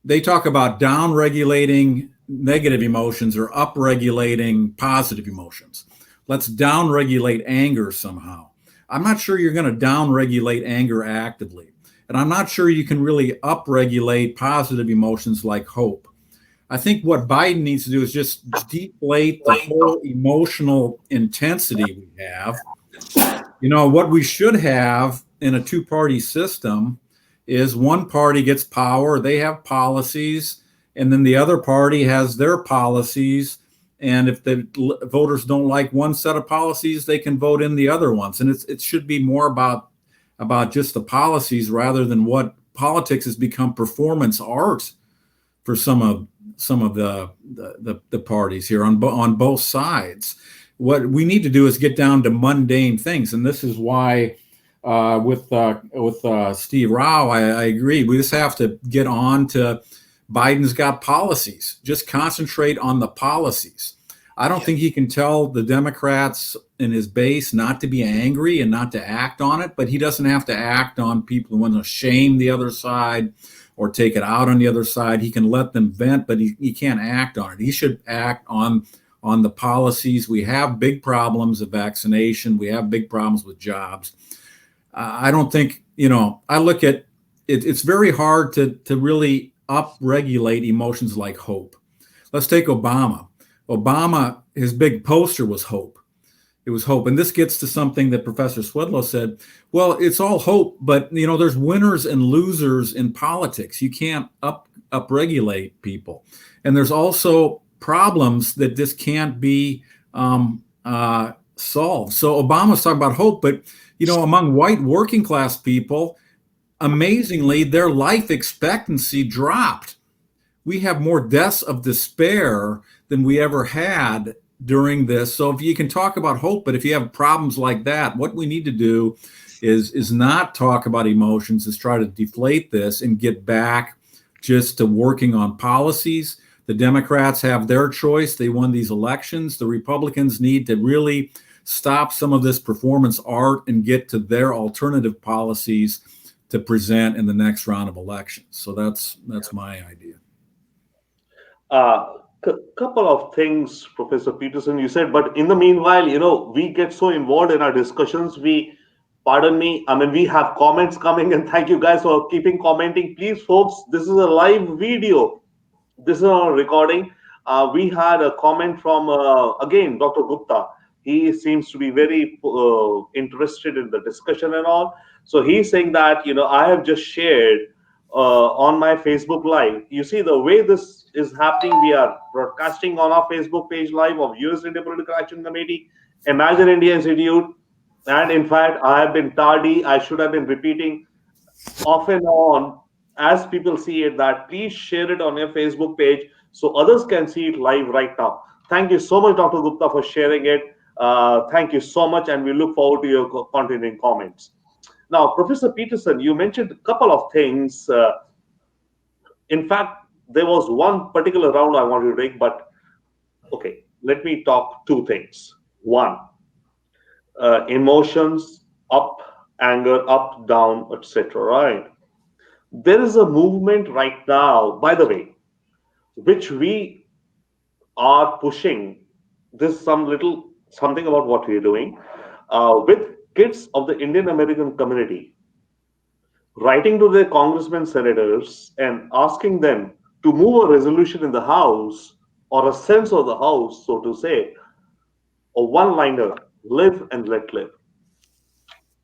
They talk about down-regulating negative emotions or up-regulating positive emotions. Let's down-regulate anger somehow. I'm not sure you're going to down-regulate anger actively. And I'm not sure you can really up-regulate positive emotions like hope. I think what Biden needs to do is just deflate the whole emotional intensity we have. What we should have in a two-party system is one party gets power, they have policies, and then the other party has their policies. And if the voters don't like one set of policies, they can vote in the other ones. And it should be more about just the policies rather than what politics has become performance art for some of the parties here on both sides. What we need to do is get down to mundane things, and this is why with Steve Rao, I agree. We just have to get on to Biden's got policies. Just concentrate on the policies. I don't think he can tell the Democrats in his base not to be angry and not to act on it, but he doesn't have to act on people who want to shame the other side or take it out on the other side. He can let them vent, but he can't act on it. He should act on the policies. We have big problems of vaccination. We have big problems with jobs. I don't think, I look at it, it's very hard to really up-regulate emotions like hope. Let's take Obama. Obama, his big poster was hope. It was hope. And this gets to something that Professor Swedlow said. Well, it's all hope, but there's winners and losers in politics. You can't up-regulate people. And there's also problems that this can't be solved. So Obama's talking about hope, but among white working class people, amazingly, their life expectancy dropped. We have more deaths of despair than we ever had during this. So if you can talk about hope, but if you have problems like that, what we need to do is not talk about emotions, is try to deflate this and get back just to working on policies. The Democrats have their choice. They won these elections. The Republicans need to really stop some of this performance art and get to their alternative policies to present in the next round of elections. So that's my idea. Couple of things, Professor Peterson, you said, but in the meanwhile, we get so involved in our discussions. Pardon me, we have comments coming, and thank you guys for keeping commenting. Please, folks, this is a live video. This is a recording. We had a comment from, again, Dr. Gupta. He seems to be very interested in the discussion and all. So he's saying that, I have just shared on my Facebook Live. You see, the way this is happening, we are broadcasting on our Facebook page live of US India Political Action Committee, Imagine India Institute. And in fact, I have been tardy. I should have been repeating off and on as people see it, that please share it on your Facebook page so others can see it live right now. Thank you so much, Dr. Gupta, for sharing it. Thank you so much, and we look forward to your continuing comments. Now, Professor Peterson, you mentioned a couple of things. In fact, there was one particular round I wanted to take, but okay, let me talk two things. One, emotions up, anger up, down, etc. Right? There is a movement right now, by the way, which we are pushing. This some little something about what we are doing with kids of the Indian American community, writing to their congressmen, senators, and asking them to move a resolution in the House or a sense of the House, so to say, a one-liner: live and let live.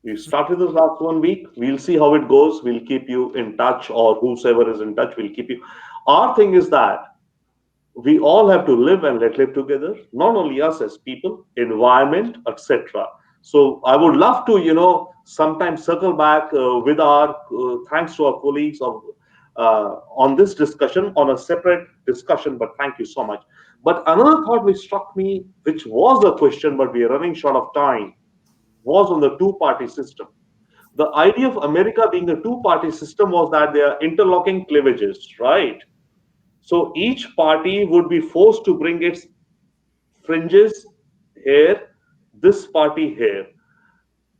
We started this last 1 week. We'll see how it goes. We'll keep you in touch, or whosoever is in touch, we'll keep you. Our thing is that we all have to live and let live together, not only us as people, environment, etc. So I would love to, sometimes circle back with our thanks to our colleagues on this discussion, on a separate discussion. But thank you so much. But another thought which struck me, which was a question, but we are running short of time, was on the two-party system. The idea of America being a two-party system was that they are interlocking cleavages, right? So each party would be forced to bring its fringes here, this party here,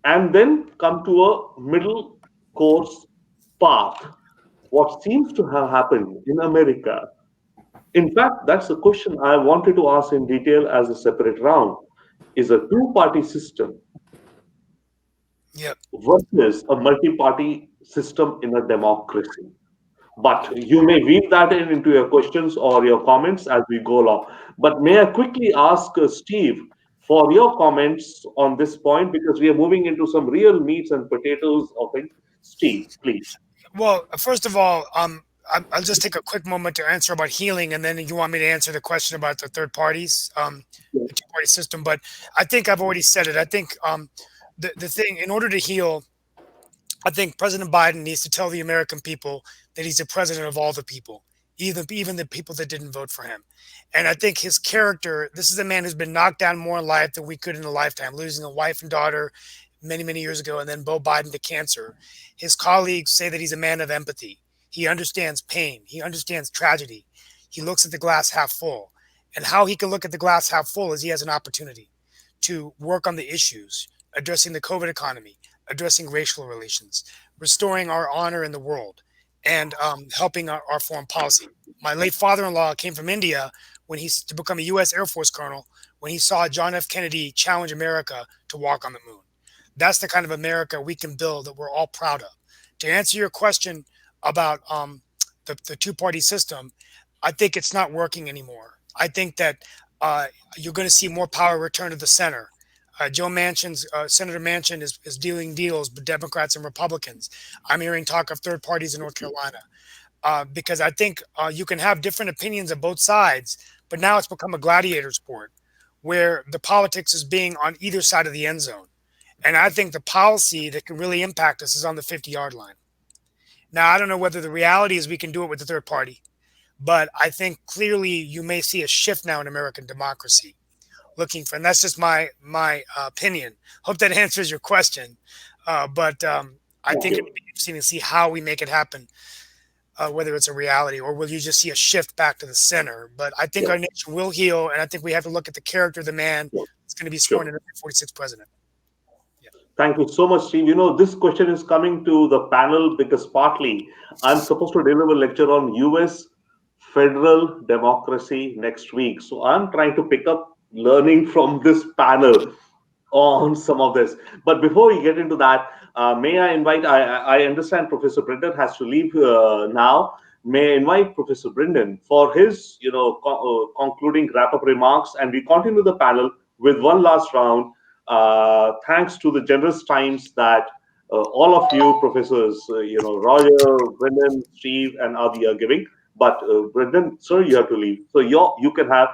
and then come to a middle course path. What seems to have happened in America, in fact, that's the question I wanted to ask in detail as a separate round, is a two-party system Yep. versus a multi-party system in a democracy. But you may weave that into your questions or your comments as we go along. But may I quickly ask Steve for your comments on this point, because we are moving into some real meats and potatoes of it. Steve, please. Well, first of all, I'll just take a quick moment to answer about healing, and then you want me to answer the question about the third parties, the two-party system. But I think I've already said it. I think the thing, in order to heal, I think President Biden needs to tell the American people that he's the president of all the people, even the people that didn't vote for him. And I think his character, this is a man who's been knocked down more in life than we could in a lifetime, losing a wife and daughter many, many years ago, and then Beau Biden to cancer. His colleagues say that he's a man of empathy. He understands pain. He understands tragedy. He looks at the glass half full. And how he can look at the glass half full is he has an opportunity to work on the issues, addressing the COVID economy, addressing racial relations, restoring our honor in the world, and helping our foreign policy. My late father-in-law came from India to become a U.S. Air Force colonel when he saw John F. Kennedy challenge America to walk on the moon. That's the kind of America we can build that we're all proud of. To answer your question about the two-party system, I think it's not working anymore. I think that you're going to see more power return to the center. Senator Manchin is dealing deals with Democrats and Republicans. I'm hearing talk of third parties in North Carolina because I think you can have different opinions on both sides, but now it's become a gladiator sport where the politics is being on either side of the end zone. And I think the policy that can really impact us is on the 50-yard line. Now, I don't know whether the reality is we can do it with the third party, but I think clearly you may see a shift now in American democracy. And that's just my opinion. Hope that answers your question. But I think it'd be interesting to see how we make it happen, whether it's a reality or will you just see a shift back to the center. But I think our nation will heal, and I think we have to look at the character of the man that's going to be sworn in as the 46th president. Thank you so much, Steve. This question is coming to the panel because partly I'm supposed to deliver a lecture on US federal democracy next week. So I'm trying to pick up learning from this panel on some of this. But before we get into that, may I invite, I understand Professor Brendan has to leave now. May I invite Professor Brendan for his, concluding wrap-up remarks, and we continue the panel with one last round. Thanks to the generous times that all of you professors, Roger, Brendan, Steve, and Adi are giving. But Brendan, sir, you have to leave. So you can have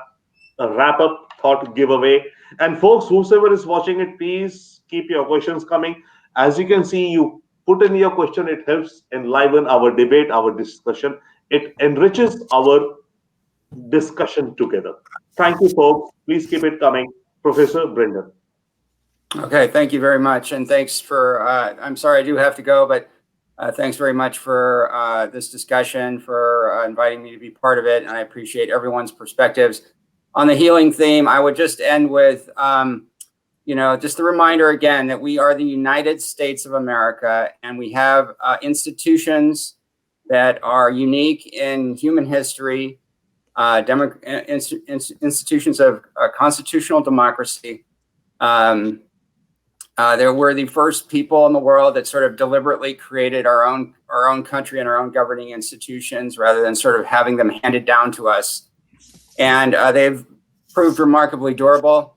a wrap-up thought giveaway. And folks, whosoever is watching it, please keep your questions coming. As you can see, you put in your question. It helps enliven our debate, our discussion. It enriches our discussion together. Thank you, folks. Please keep it coming. Professor Brendan. Okay, thank you very much. And thanks for, I'm sorry I do have to go, but thanks very much for this discussion, for inviting me to be part of it. And I appreciate everyone's perspectives. On the healing theme, I would just end with, just a reminder again that we are the United States of America, and we have institutions that are unique in human history, institutions of constitutional democracy. There were the first people in the world that sort of deliberately created our own country and our own governing institutions rather than sort of having them handed down to us. And they've proved remarkably durable.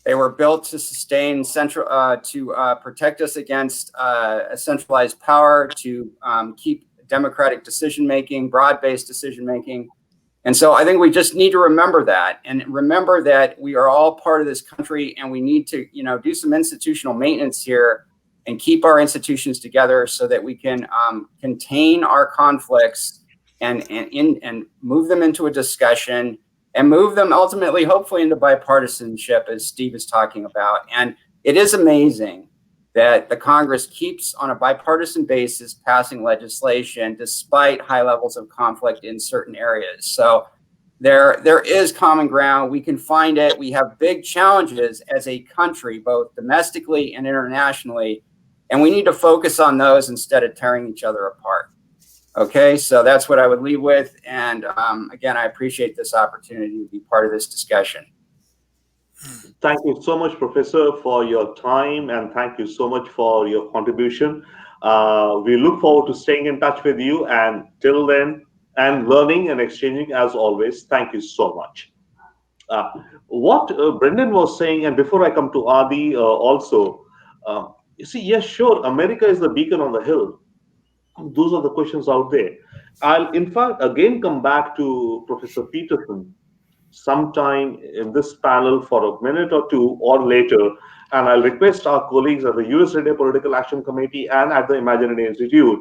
They were built to sustain to protect us against a centralized power, to keep democratic decision-making, broad-based decision-making. And so I think we just need to remember that, and remember that we are all part of this country, and we need to, do some institutional maintenance here and keep our institutions together so that we can contain our conflicts and move them into a discussion and move them ultimately, hopefully, into bipartisanship, as Steve is talking about. And it is amazing that the Congress keeps on a bipartisan basis passing legislation despite high levels of conflict in certain areas. So there is common ground. We can find it. We have big challenges as a country, both domestically and internationally, and we need to focus on those instead of tearing each other apart. Okay, so that's what I would leave with. And again, I appreciate this opportunity to be part of this discussion. Thank you so much, Professor, for your time, and thank you so much for your contribution. We look forward to staying in touch with you, and till then, and learning and exchanging as always. Thank you so much. What Brendan was saying, and before I come to Adi also, you see, yes, sure, America is the beacon on the hill. Those are the questions out there. I'll, in fact, again come back to Professor Peterson sometime in this panel for a minute or two or later, and I'll request our colleagues at the US Radio Political Action Committee and at the Imaginary Institute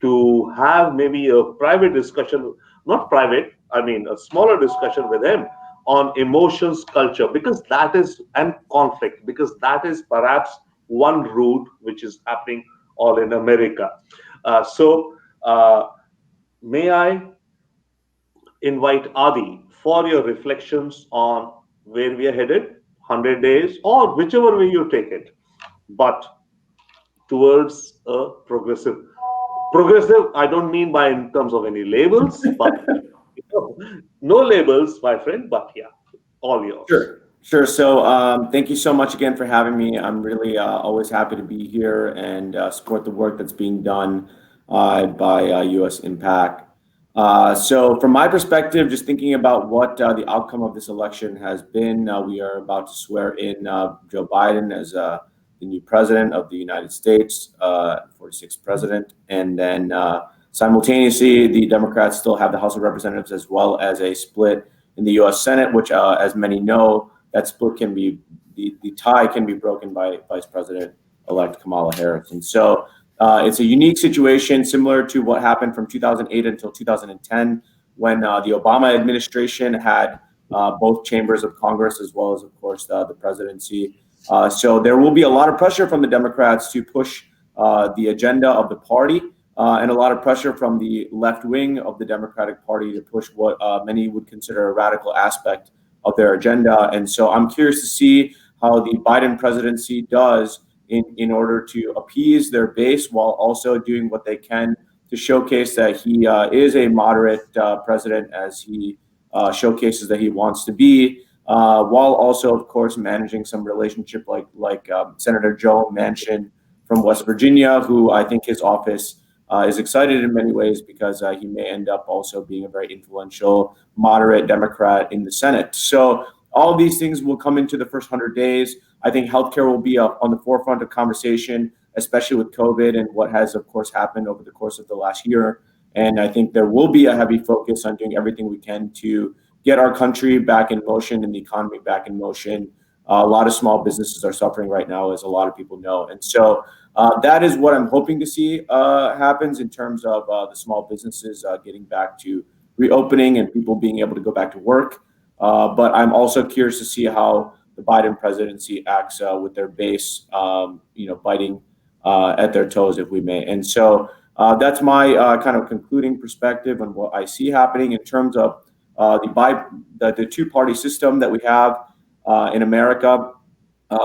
to have maybe a private discussion, not private, I mean a smaller discussion with him on emotions culture, because that is, and conflict, because that is perhaps one root which is happening all in America. May I invite Adi for your reflections on where we are headed, 100 days, or whichever way you take it, but towards a progressive, I don't mean by in terms of any labels, but no labels, my friend, but yeah, all yours. Sure. So thank you so much again for having me. I'm really always happy to be here and support the work that's being done by US Impact. So from my perspective, just thinking about what the outcome of this election has been, we are about to swear in Joe Biden as the new president of the United States, 46th president. And then simultaneously, the Democrats still have the House of Representatives as well as a split in the US Senate, which as many know, that split can be, the tie can be broken by Vice President-elect Kamala Harris. And so it's a unique situation similar to what happened from 2008 until 2010 when the Obama administration had both chambers of Congress as well as, of course, the presidency. So there will be a lot of pressure from the Democrats to push the agenda of the party and a lot of pressure from the left wing of the Democratic Party to push what many would consider a radical aspect of their agenda. And so I'm curious to see how the Biden presidency does in order to appease their base while also doing what they can to showcase that he is a moderate president as he showcases that he wants to be, while also, of course, managing some relationship like Senator Joe Manchin from West Virginia, who I think his office is excited in many ways because he may end up also being a very influential moderate Democrat in the Senate. So all of these things will come into the first 100 days. I think healthcare will be up on the forefront of conversation, especially with COVID and what has, of course, happened over the course of the last year. And I think there will be a heavy focus on doing everything we can to get our country back in motion and the economy back in motion. A lot of small businesses are suffering right now, as a lot of people know. And so that is what I'm hoping to see happens in terms of the small businesses getting back to reopening and people being able to go back to work. But I'm also curious to see how the Biden presidency acts with their base, biting at their toes, if we may. And so that's my kind of concluding perspective on what I see happening in terms of the two-party system that we have in America.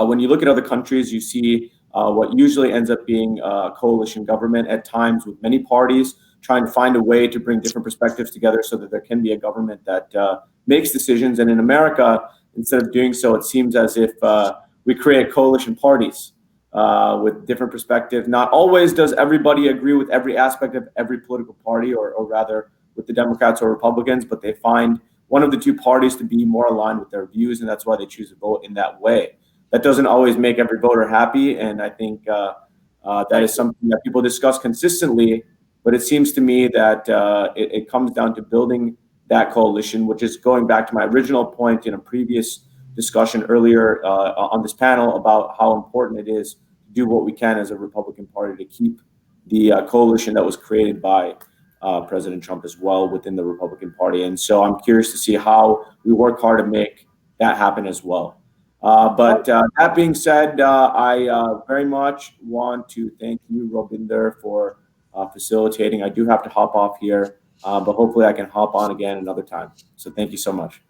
When you look at other countries, you see what usually ends up being a coalition government at times with many parties trying to find a way to bring different perspectives together so that there can be a government that makes decisions. And in America, instead of doing so, it seems as if we create coalition parties with different perspectives. Not always does everybody agree with every aspect of every political party, or rather with the Democrats or Republicans, but they find one of the two parties to be more aligned with their views, and that's why they choose to vote in that way. That doesn't always make every voter happy, and I think that is something that people discuss consistently, but it seems to me that it comes down to building that coalition, which is going back to my original point in a previous discussion earlier on this panel about how important it is to do what we can as a Republican Party to keep the coalition that was created by President Trump as well within the Republican Party. And so I'm curious to see how we work hard to make that happen as well. But that being said, I very much want to thank you, Robinder, for facilitating. I do have to hop off here, but hopefully I can hop on again another time. So thank you so much.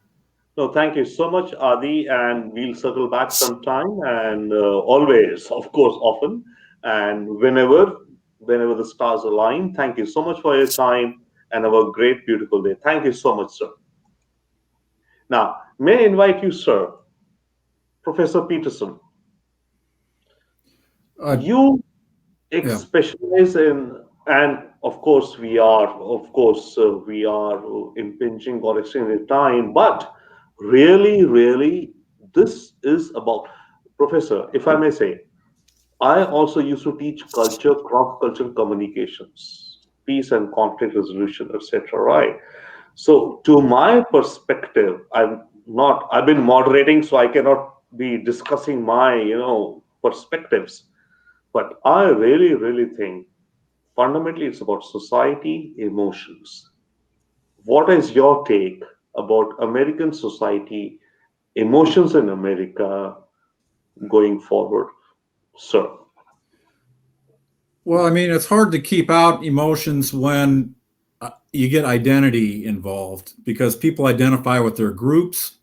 No, thank you so much, Adi, and we'll circle back sometime, and always, of course, often, and whenever the stars align. Thank you so much for your time, and have a great, beautiful day. Thank you so much, sir. Now, may I invite you, sir, Professor Peterson. You specialize in, and of course we are impinging or extending time, but really, this is about, Professor, if I may say, I also used to teach culture, cross-cultural communications, peace and conflict resolution, etc. Right? So, to my perspective, I've been moderating, so I cannot be discussing my, perspectives. But I really think fundamentally it's about society, emotions. What is your take about American society, emotions in America going forward, sir? Well, I mean, it's hard to keep out emotions when you get identity involved, because people identify with their groups,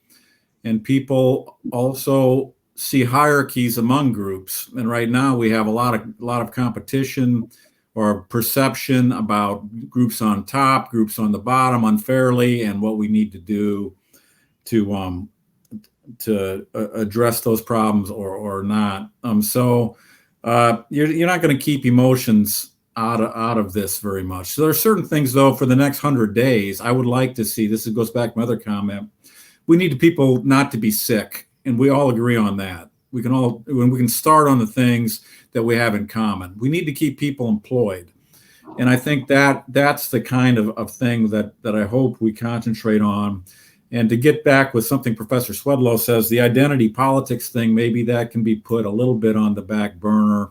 and people also see hierarchies among groups. And right now we have a lot of competition or perception about groups on top, groups on the bottom unfairly, and what we need to do to address those problems or not. So you're not going to keep emotions out of this very much. So there are certain things, though, for the next 100 days, I would like to see. This goes back to my other comment. We need people not to be sick, and we all agree on that. We can start on the things that we have in common. We need to keep people employed, and I think that's the kind of thing that I hope we concentrate on. And to get back with something Professor Swedlow says, the identity politics thing, maybe that can be put a little bit on the back burner.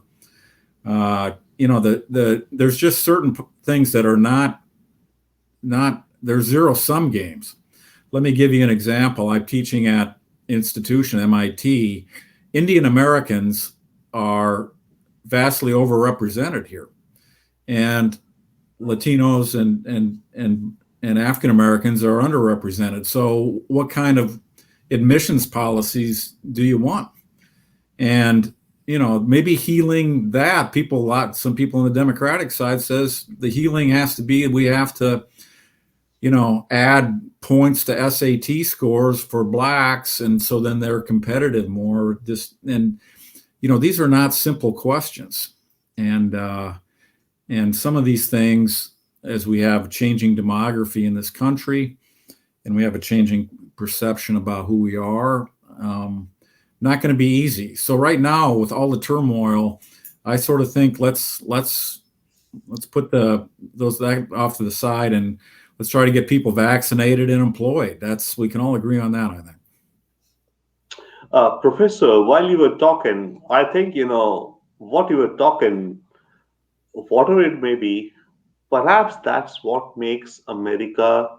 There's just certain things that are not they're zero-sum games. Let me give you an example. I'm teaching at institution, MIT. Indian Americans are vastly overrepresented here, and Latinos and African Americans are underrepresented. So what kind of admissions policies do you want? And maybe healing that. Some people on the Democratic side says the healing has to be, we have to add points to SAT scores for blacks, and so then they're competitive more. These are not simple questions, and some of these things, as we have changing demography in this country, and we have a changing perception about who we are, not going to be easy. So right now, with all the turmoil, I sort of think let's put those off to the side, and let's try to get people vaccinated and employed. We can all agree on that, I think. Professor, while you were talking, I think, what you were talking, whatever it may be, perhaps that's what makes America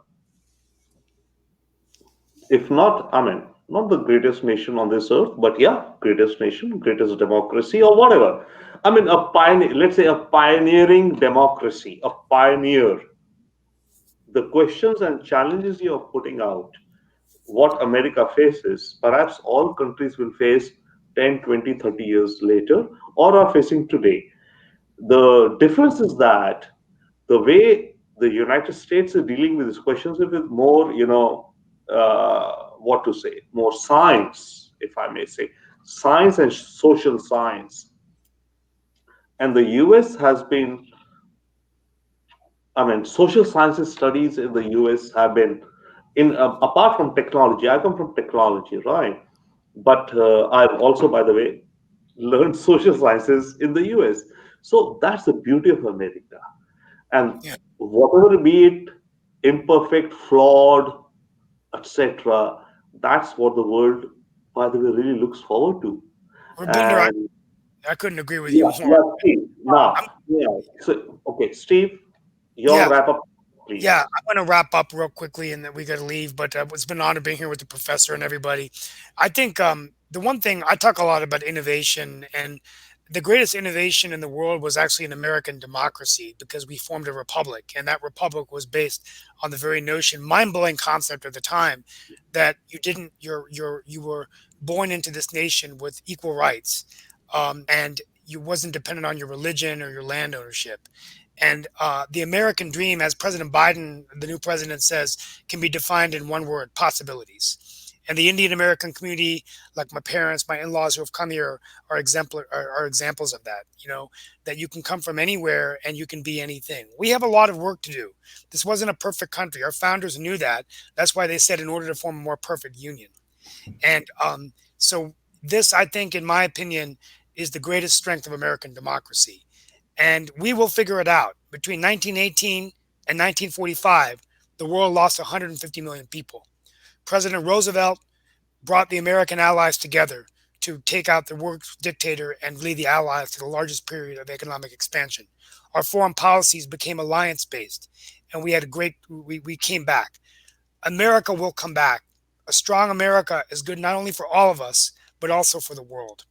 if not, I mean, not the greatest nation on this earth, but yeah, greatest nation, greatest democracy, or whatever. I mean, a pioneer, let's say a pioneering democracy, a pioneer. The questions and challenges you are putting out, what America faces, perhaps all countries will face 10, 20, 30 years later or are facing today. The difference is that the way the United States is dealing with these questions is with more, what to say, more science, if I may say, science and social science. And the US has been, I mean, social sciences studies in the US have been, in apart from technology, I come from technology, right? But I've also, by the way, learned social sciences in the US. So that's the beauty of America. And Yeah. whatever be it, imperfect, flawed, etc., that's what the world, by the way, really looks forward to. Robinder, And I couldn't agree with you yeah, more. yeah, Steve. I'm, Now, yeah. So, okay, Steve, your yeah, wrap up, yeah, please. I'm going to wrap up real quickly and then we got to leave. But it's been an honor being here with the professor and everybody. I think the one thing I talk a lot about innovation, and the greatest innovation in the world was actually an American democracy because we formed a republic, and that republic was based on the very notion, mind-blowing concept at the time, that you were born into this nation with equal rights, and you wasn't dependent on your religion or your land ownership. And the American dream, as President Biden, the new president, says, can be defined in one word: possibilities. And the Indian American community, like my parents, my in-laws who have come here, are examples of that. That you can come from anywhere and you can be anything. We have a lot of work to do. This wasn't a perfect country. Our founders knew that. That's why they said, in order to form a more perfect union. And so this, I think, in my opinion, is the greatest strength of American democracy, and we will figure it out. Between 1918 and 1945, the world lost 150 million people. President Roosevelt brought the American allies together to take out the worst dictator and lead the allies to the largest period of economic expansion. Our foreign policies became alliance based, and we came back. America will come back. A strong America is good not only for all of us, but also for the world.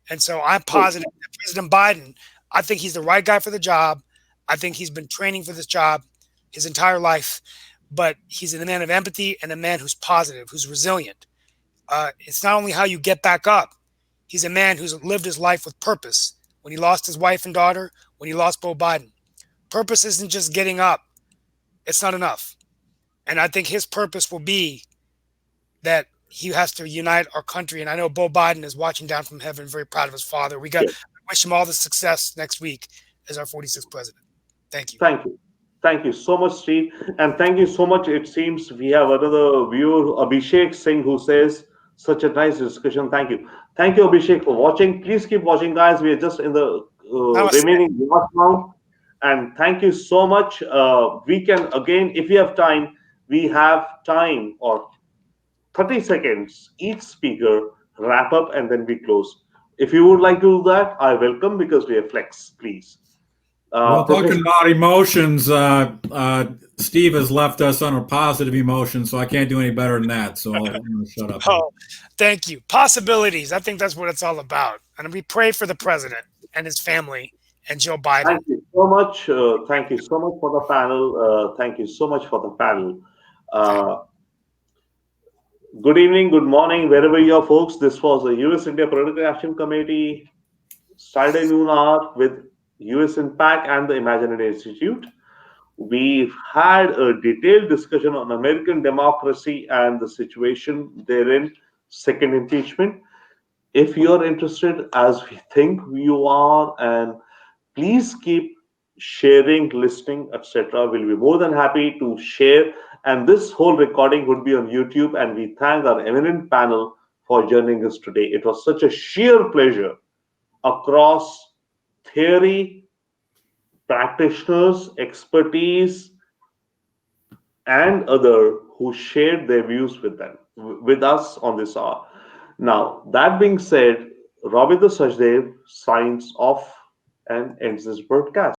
And so I'm positive that President Biden, I think he's the right guy for the job. I think he's been training for this job his entire life, but he's a man of empathy and a man who's positive, who's resilient. It's not only how you get back up, he's a man who's lived his life with purpose. When he lost his wife and daughter, when he lost Beau Biden, purpose isn't just getting up, it's not enough. And I think his purpose will be that he has to unite our country. And I know Beau Biden is watching down from heaven, very proud of his father. I wish him all the success next week as our 46th president. Thank you. Thank you. Thank you so much, Steve. And thank you so much. It seems we have another viewer, Abhishek Singh, who says, such a nice discussion. Thank you. Thank you, Abhishek, for watching. Please keep watching, guys. We are just in the Namaste. remaining watch now. And thank you so much. We can, again, if we have time, we have time or 30 seconds each speaker, wrap up, and then we close. If you would like to do that, I welcome, because we have flex, please. Well, talking about emotions, Steve has left us on a positive emotion, so I can't do any better than that. So I'm going to shut up. Oh, thank you. Possibilities. I think that's what it's all about. And we pray for the president and his family and Joe Biden. Thank you so much. Thank you so much for the panel. Thank you so much for the panel. Good evening, good morning, wherever you are, folks. This was the US India Political Action Committee Saturday noon hour with US Impact and the Imaginary Institute. We've had a detailed discussion on American democracy and the situation therein, second impeachment. If you're interested, as we think you are, and please keep sharing, listening, etc. We'll be more than happy to share. And this whole recording would be on YouTube. And we thank our eminent panel for joining us today. It was such a sheer pleasure across theory, practitioners, expertise, and other who shared their views with us on this hour. Now, that being said, Robinder Sachdev signs off and ends this broadcast.